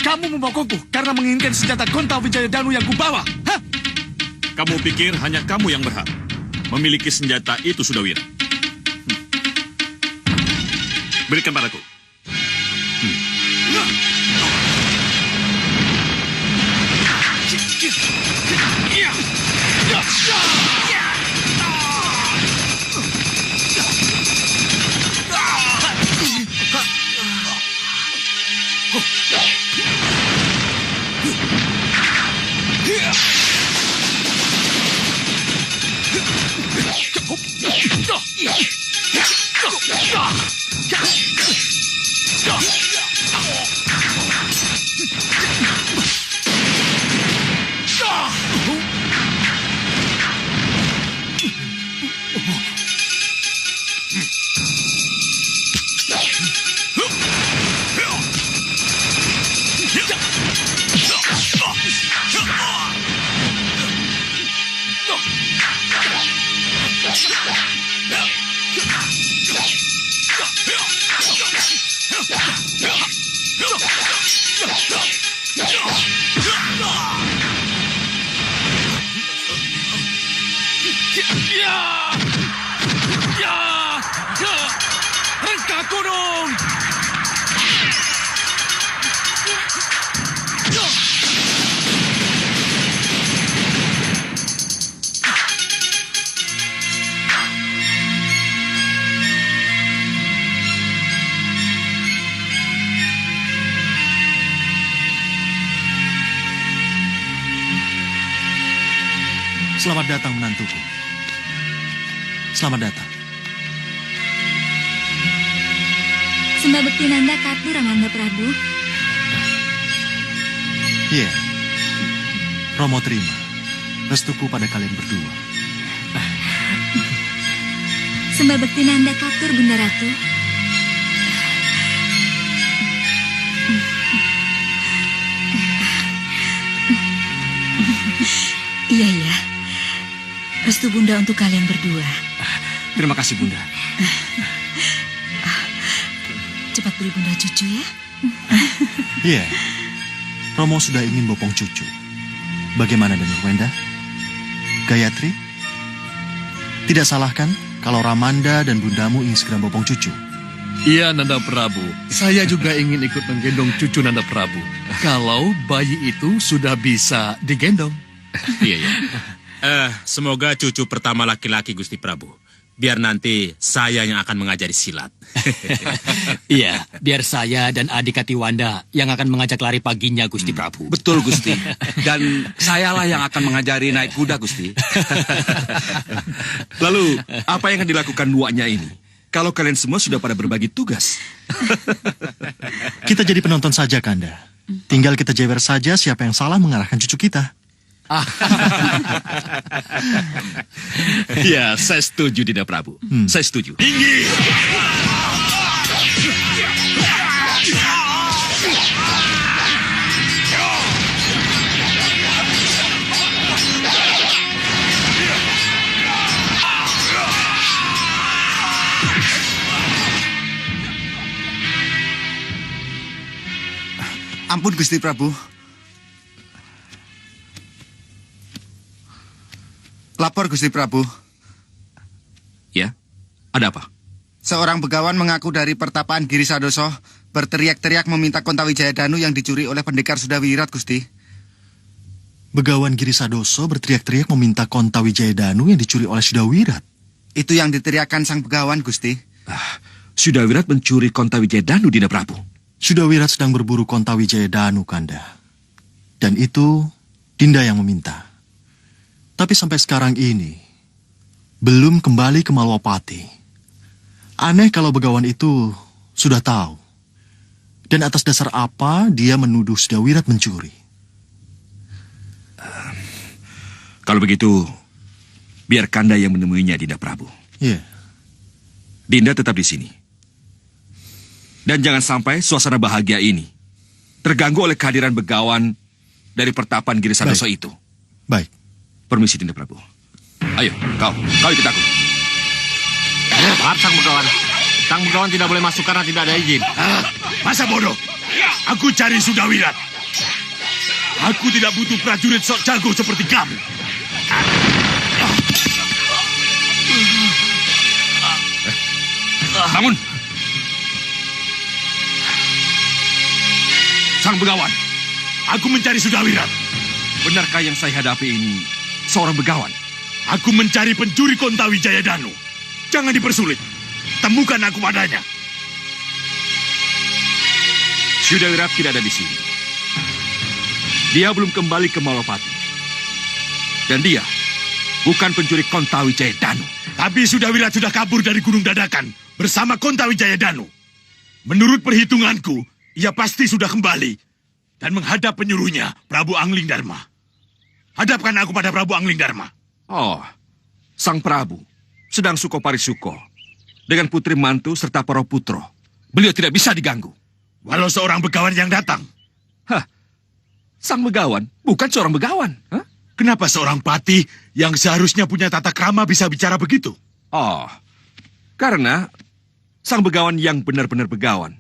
Kamu membokonku karena menginginkan senjata Konta Wijayadanu yang kubawa. Hah? Kamu pikir hanya kamu yang berhak memiliki senjata itu, Sudawira? Berikan padaku. Rengka gunung! Selamat datang menantuku. Selamat datang. Sembah Bekti Nanda Katu Ramanda Prabu. Iya. Romo terima restuku pada kalian berdua. Sembah Bekti Nanda Katur Bunda Ratu. Iya. Restu Bunda untuk kalian berdua. Terima kasih Bunda. Cepat beri Bunda cucu ya. Iya. Romo sudah ingin bopong cucu. Bagaimana dengan Wenda? Gayatri? Tidak salah kan kalau Ramanda dan bundamu ingin segera bopong cucu? Iya, Nanda Prabu. Saya juga ingin ikut menggendong cucu Nanda Prabu. Kalau bayi itu sudah bisa digendong. Iya. Semoga cucu pertama laki-laki Gusti Prabu. Biar nanti saya yang akan mengajari silat. Iya, biar saya dan adik Katiwanda yang akan mengajak lari paginya, Gusti Prabu. Betul, Gusti. Dan sayalah yang akan mengajari naik kuda, Gusti. Lalu, apa yang akan dilakukan duanya ini? Kalau kalian semua sudah pada berbagi tugas. Kita jadi penonton saja, Kanda. Tinggal kita jewer saja siapa yang salah mengarahkan cucu kita. Ya, saya setuju, Dinda Prabu. Saya setuju. Tinggi! Ampun, Gusti Prabu. Lapor, Gusti Prabu. Ya, ada apa? Seorang begawan mengaku dari pertapaan Giri Sadoso berteriak-teriak meminta Kontawijaya Danu yang dicuri oleh pendekar Sudawirat, Gusti. Begawan Giri Sadoso berteriak-teriak meminta Kontawijaya Danu yang dicuri oleh Sudawirat. Itu yang diteriakkan sang begawan, Gusti. Sudawirat mencuri Kontawijaya Danu, Dinda Prabu. Sudawirat sedang berburu Kontawijaya Danu, Kanda. Dan itu Dinda yang meminta. Tapi sampai sekarang ini, belum kembali ke Malwapati. Aneh kalau begawan itu sudah tahu. Dan atas dasar apa dia menuduh Sudawirat mencuri. Kalau begitu, biar Kanda yang menemuinya, Dinda Prabu. Iya. Dinda tetap di sini. Dan jangan sampai suasana bahagia ini terganggu oleh kehadiran begawan dari pertapan Giri Sadoso itu. Baik. Permisi, Dinda Prabu. Ayo, kau ikut aku. Maaf, sang begawan. Sang begawan tidak boleh masuk karena tidak ada izin. Masa bodoh? Aku cari Sudawirat. Aku tidak butuh prajurit sok jago seperti kamu. Bangun! Sang begawan, aku mencari Sudawirat. Benarkah yang saya hadapi ini seorang begawan? Aku mencari pencuri Kontawijaya Danu. Jangan dipersulit. Temukan aku padanya. Sudawirat tidak ada di sini. Dia belum kembali ke Malwapati. Dan dia bukan pencuri Kontawijaya Danu. Tapi Sudawirat sudah kabur dari Gunung Dadakan bersama Kontawijaya Danu. Menurut perhitunganku, ia pasti sudah kembali dan menghadap penyuruhnya, Prabu Angling Dharma. Hadapkan aku pada Prabu Angling Dharma. Oh, sang Prabu sedang suko parisuko dengan putri mantu serta para putro. Beliau tidak bisa diganggu. Walau seorang begawan yang datang. Sang begawan bukan seorang begawan. Kenapa seorang patih yang seharusnya punya tata krama bisa bicara begitu? Oh, karena sang begawan yang benar-benar begawan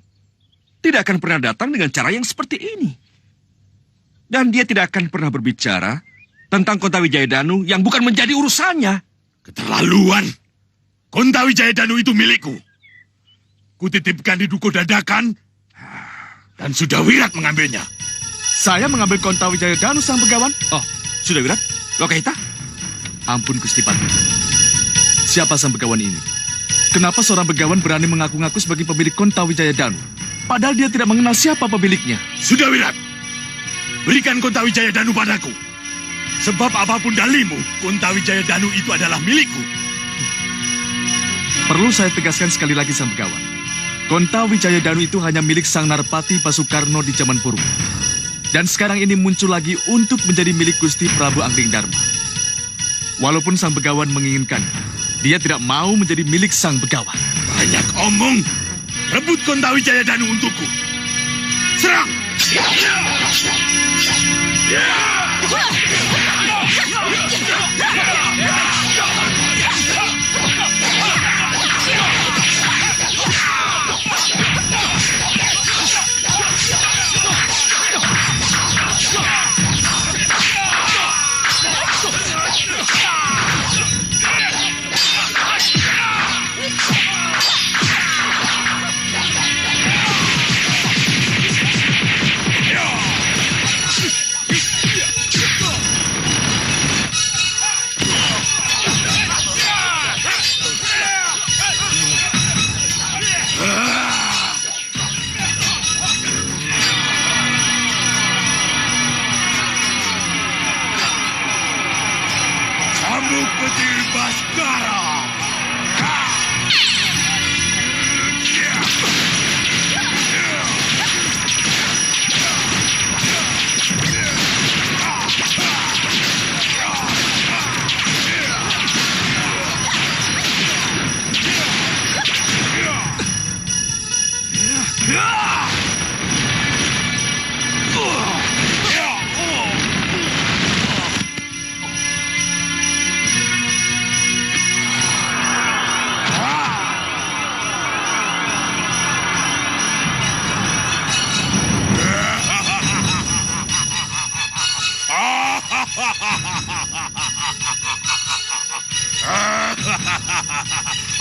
tidak akan pernah datang dengan cara yang seperti ini. Dan dia tidak akan pernah berbicara tentang Kontawijaya Danu yang bukan menjadi urusannya. Keterlaluan. Kontawijaya Danu itu milikku. Kutitipkan di Duko Dadakan dan Sudawirat mengambilnya. Saya mengambil Kontawijaya Danu, sang begawan. Oh, Sudawirat? Lokahita? Ampun, Gusti Patih. Siapa sang begawan ini? Kenapa seorang begawan berani mengaku-ngaku sebagai pemilik Kontawijaya Danu? Padahal dia tidak mengenal siapa pemiliknya. Sudawirat, berikan Kontawijaya Danu padaku. Sebab apapun dalimu, Kontawijaya Danu itu adalah milikku. Perlu saya tegaskan sekali lagi, sang begawan. Konta Wijaya Danu itu hanya milik Sang Narpati Pasukarno di zaman purba. Dan sekarang ini muncul lagi untuk menjadi milik Gusti Prabu Angling Darma. Walaupun Sang Begawan menginginkan, dia tidak mau menjadi milik Sang Begawan. Banyak omong. Rebut Konta Wijaya Danu untukku. Serang! Cambuk petir Baskara.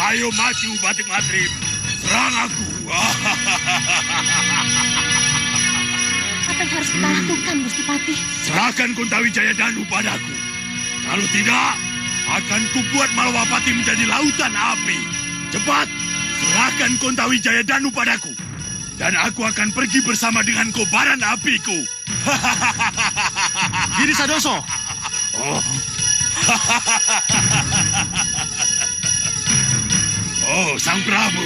Ayo maju, Batik Matrim. Serang aku. Apa yang harus kita lakukan, Gusti Patih? Serahkan Konta Wijaya Danu padaku. Kalau tidak, akan kubuat Malawapati menjadi lautan api. Cepat, serahkan Konta Wijaya Danu padaku. Dan aku akan pergi bersama dengan kobaran apiku. Giri Sadoso. Oh. Oh, Sang Prabu.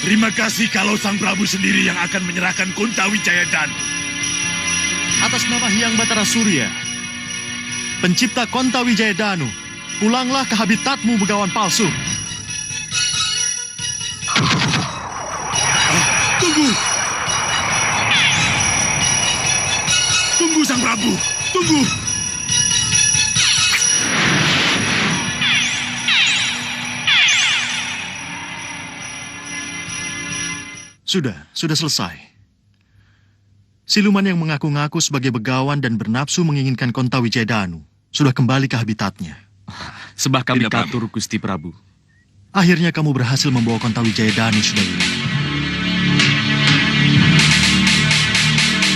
Terima kasih kalau Sang Prabu sendiri yang akan menyerahkan Konta Wijaya Danu. Atas nama Hyang Batara Surya, pencipta Konta Wijaya Danu, pulanglah ke habitatmu, Begawan palsu. Tunggu! Tunggu, Sang Prabu! Tunggu! Sudah selesai. Siluman yang mengaku-ngaku sebagai begawan dan bernafsu menginginkan Konta Wijaya Danu sudah kembali ke habitatnya. Sembah kami katur, Gusti Prabu. Akhirnya kamu berhasil membawa Konta Wijaya Danu, Sudawira.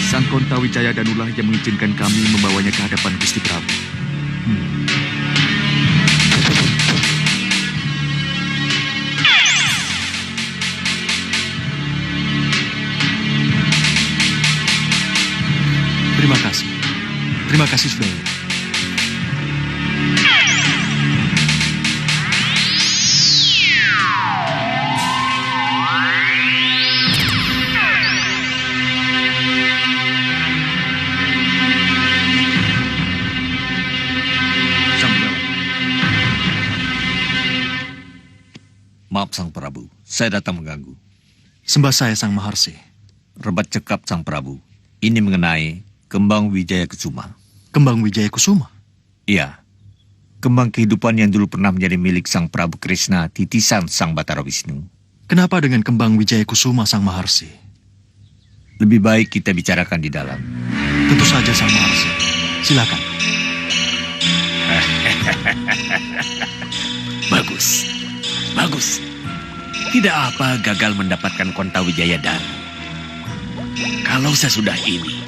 Sang Konta Wijaya Danulah yang mengizinkan kami membawanya ke hadapan Gusti Prabu. Terima kasih, Sudawira. Maaf, Sang Prabu. Saya datang mengganggu. Sembah saya, Sang Maharsi. Rebat cekap, Sang Prabu. Ini mengenai Kembang Wijaya Kusuma. Kembang Wijaya Kusuma? Iya. Kembang kehidupan yang dulu pernah menjadi milik Sang Prabu Krishna, titisan Sang Batara Wisnu. Kenapa dengan Kembang Wijaya Kusuma, Sang Maharsi? Lebih baik kita bicarakan di dalam. Tentu saja, Sang Maharsi. Silakan. Bagus. Bagus. Tidak apa gagal mendapatkan Konta Wijaya Danu. Kalau sesudah ini,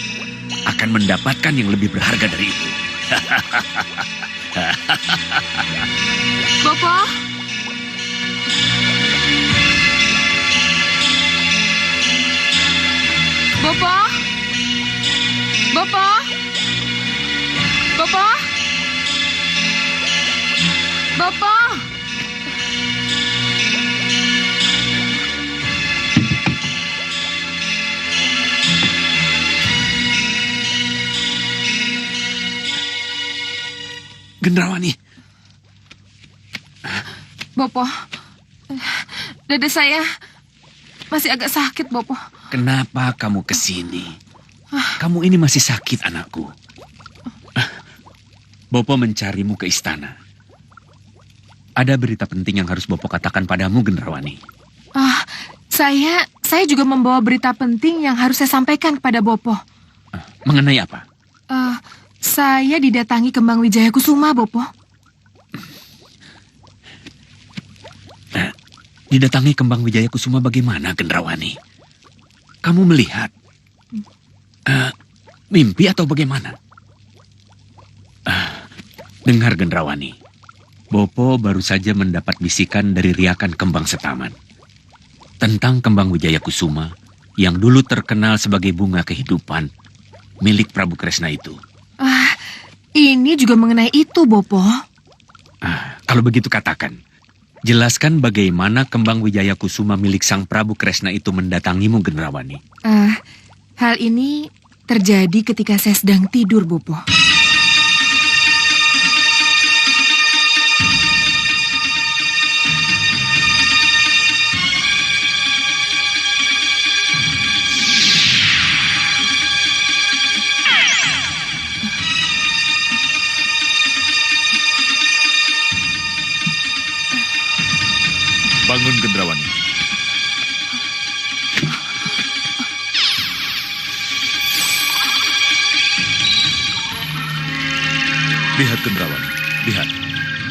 akan mendapatkan yang lebih berharga dari itu. Bapak? Bapak? Bapak? Bapak? Bapak? Gendrawani. Bopo, dada saya masih agak sakit, Bopo. Kenapa kamu kesini? Kamu ini masih sakit, anakku. Bopo mencarimu ke istana. Ada berita penting yang harus Bopo katakan padamu, Gendrawani. Saya juga membawa berita penting yang harus saya sampaikan kepada Bopo. Mengenai apa? Saya didatangi Kembang Wijaya Kusuma, Bopo. Didatangi Kembang Wijaya Kusuma bagaimana, Gendrawani? Kamu melihat? Mimpi atau bagaimana? Dengar, Gendrawani. Bopo baru saja mendapat bisikan dari riakan Kembang Setaman tentang Kembang Wijaya Kusuma yang dulu terkenal sebagai bunga kehidupan milik Prabu Kresna itu. Ini juga mengenai itu, Bopo. Kalau begitu katakan, jelaskan bagaimana Kembang Wijaya Kusuma milik Sang Prabu Kresna itu mendatangimu, Gendrawani. Hal ini terjadi ketika saya sedang tidur, Bopo. Bangun, Gendrawani. Lihat, Gendrawani. Lihat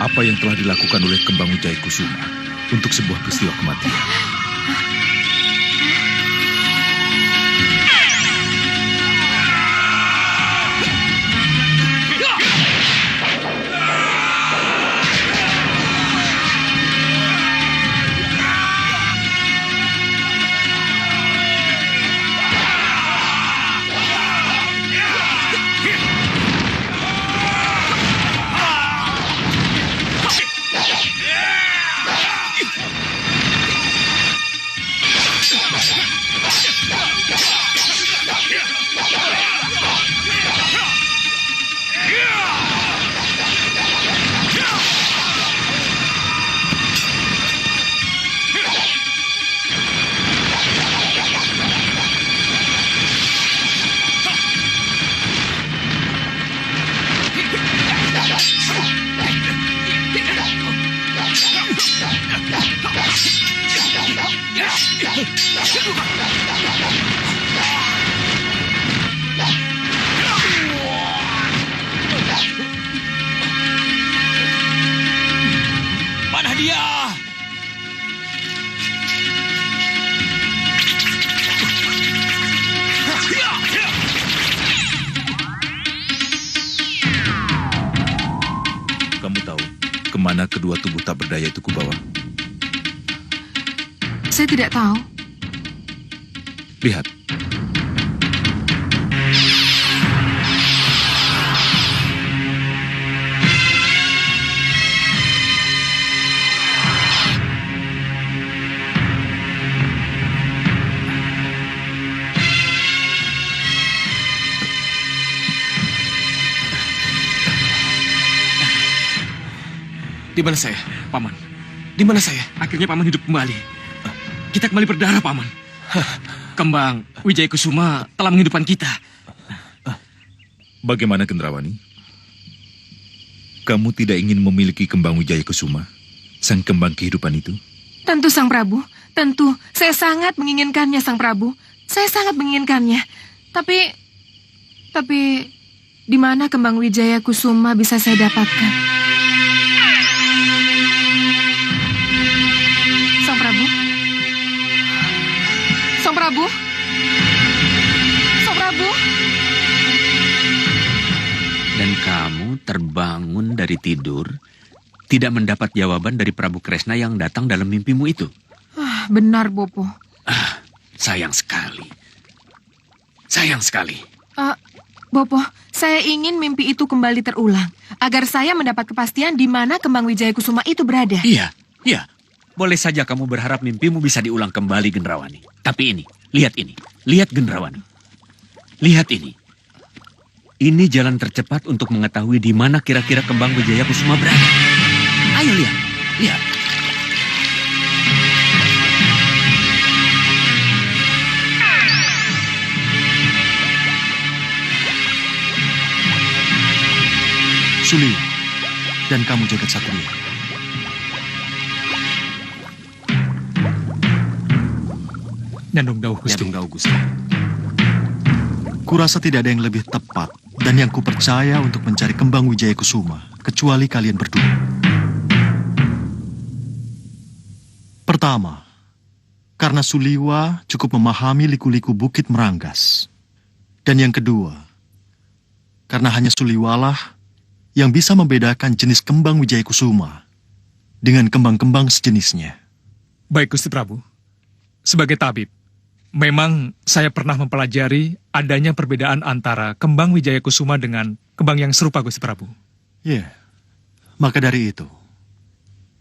apa yang telah dilakukan oleh Kembang Wijaya Kusuma untuk sebuah peristiwa kematian. Mana dia? Kamu tahu kemana kedua tubuh tak berdaya itu kubawa? Saya tidak tahu. Lihat. Di mana saya, Paman? Di mana saya? Akhirnya Paman hidup kembali. Kita kembali berdarah, Paman. Kembang Wijaya Kusuma telah menghidupkan kita. Bagaimana, Gendrawani? Kamu tidak ingin memiliki Kembang Wijaya Kusuma, sang kembang kehidupan itu? Tentu, Sang Prabu. Tentu. Saya sangat menginginkannya, Sang Prabu. Saya sangat menginginkannya. Tapi di mana Kembang Wijaya Kusuma bisa saya dapatkan? Sang Prabu? Sang Prabu? Sang Prabu? Dan kamu terbangun dari tidur, tidak mendapat jawaban dari Prabu Kresna yang datang dalam mimpimu itu. Benar, Bopo. Sayang sekali. Sayang sekali. Bopo, saya ingin mimpi itu kembali terulang, agar saya mendapat kepastian di mana Kembang Wijaya Kusuma itu berada. Iya. Boleh saja kamu berharap mimpimu bisa diulang kembali, Gendrawani. Tapi ini, lihat Gendrawani. Lihat ini. Ini jalan tercepat untuk mengetahui di mana kira-kira kembang Wijaya Kusuma berada. Ayo lihat, lihat. Suli, dan kamu jagat Satria. Nyandung Dawuh Gusti. Kurasa tidak ada yang lebih tepat dan yang kupercaya untuk mencari kembang Wijaya Kusuma, kecuali kalian berdua. Pertama, karena Suliwa cukup memahami liku-liku Bukit Meranggas. Dan yang kedua, karena hanya Suliwalah yang bisa membedakan jenis kembang Wijaya Kusuma dengan kembang-kembang sejenisnya. Baik Gusti Prabu, sebagai tabib, memang saya pernah mempelajari adanya perbedaan antara kembang Wijaya Kusuma dengan kembang yang serupa Gusti Prabu. Ya, maka dari itu,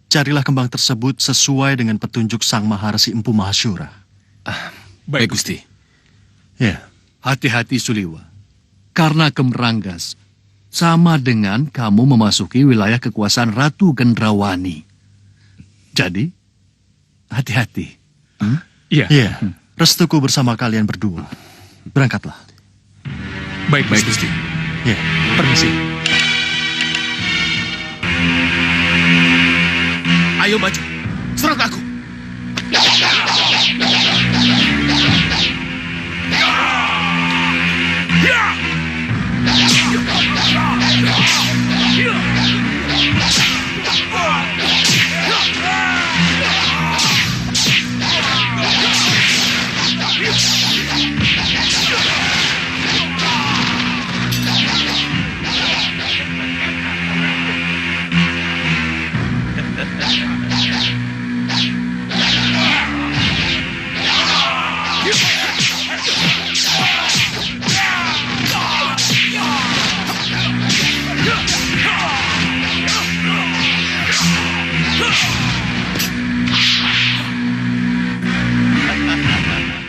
carilah kembang tersebut sesuai dengan petunjuk Sang Maharesi Empu Mahasyura. Baik Gusti. Ya, hati-hati Suliwa. Karena Kemeranggas sama dengan kamu memasuki wilayah kekuasaan Ratu Gendrawani. Jadi, hati-hati. Iya. Iya, restuku bersama kalian berdua. Berangkatlah. Baik Gusti. Ya, permisi. Ayo maju, serang aku.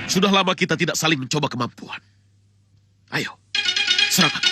Sudah lama kita tidak saling mencoba kemampuan. Ayo, serang aku.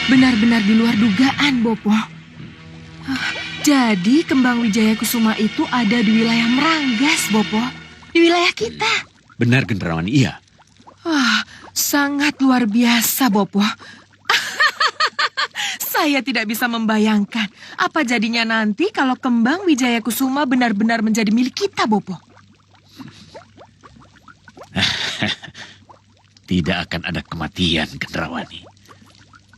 Benar-benar di luar dugaan, Bopo. Jadi kembang Wijaya Kusuma itu ada di wilayah Meranggas, Bopo. Di wilayah kita. Benar Gendrawani, iya. Sangat luar biasa, Bopo. Saya tidak bisa membayangkan apa jadinya nanti kalau kembang Wijaya Kusuma benar-benar menjadi milik kita, Bopo. Tidak akan ada kematian, Gendrawani.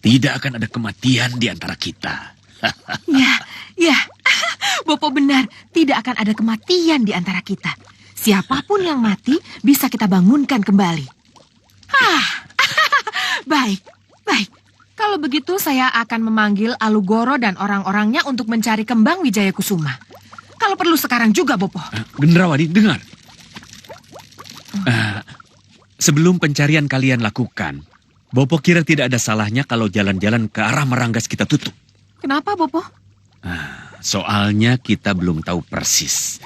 Tidak akan ada kematian di antara kita. Ya, Bopo benar. Tidak akan ada kematian di antara kita. Siapapun yang mati bisa kita bangunkan kembali. Baik. Kalau begitu saya akan memanggil Alugoro dan orang-orangnya untuk mencari kembang Wijaya Kusuma. Kalau perlu sekarang juga, Bopo. Gendrawani, dengar. Sebelum pencarian kalian lakukan, Bopo kira tidak ada salahnya kalau jalan-jalan ke arah Meranggas kita tutup. Kenapa, Bopo? Soalnya kita belum tahu persis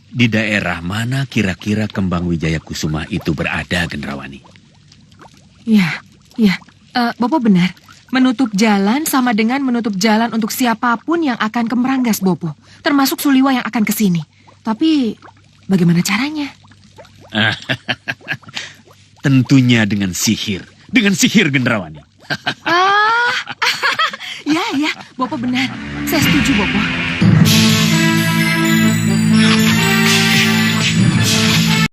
di daerah mana kira-kira kembang Wijaya Kusuma itu berada, Gendrawani. Ya. Bopo benar. Menutup jalan sama dengan menutup jalan untuk siapapun yang akan ke Meranggas, Bopo. Termasuk Suliwa yang akan ke sini. Tapi, bagaimana caranya? Tentunya dengan sihir. Dengan sihir, Gendrawani. Ya, Bopo benar. Saya setuju, Bopo.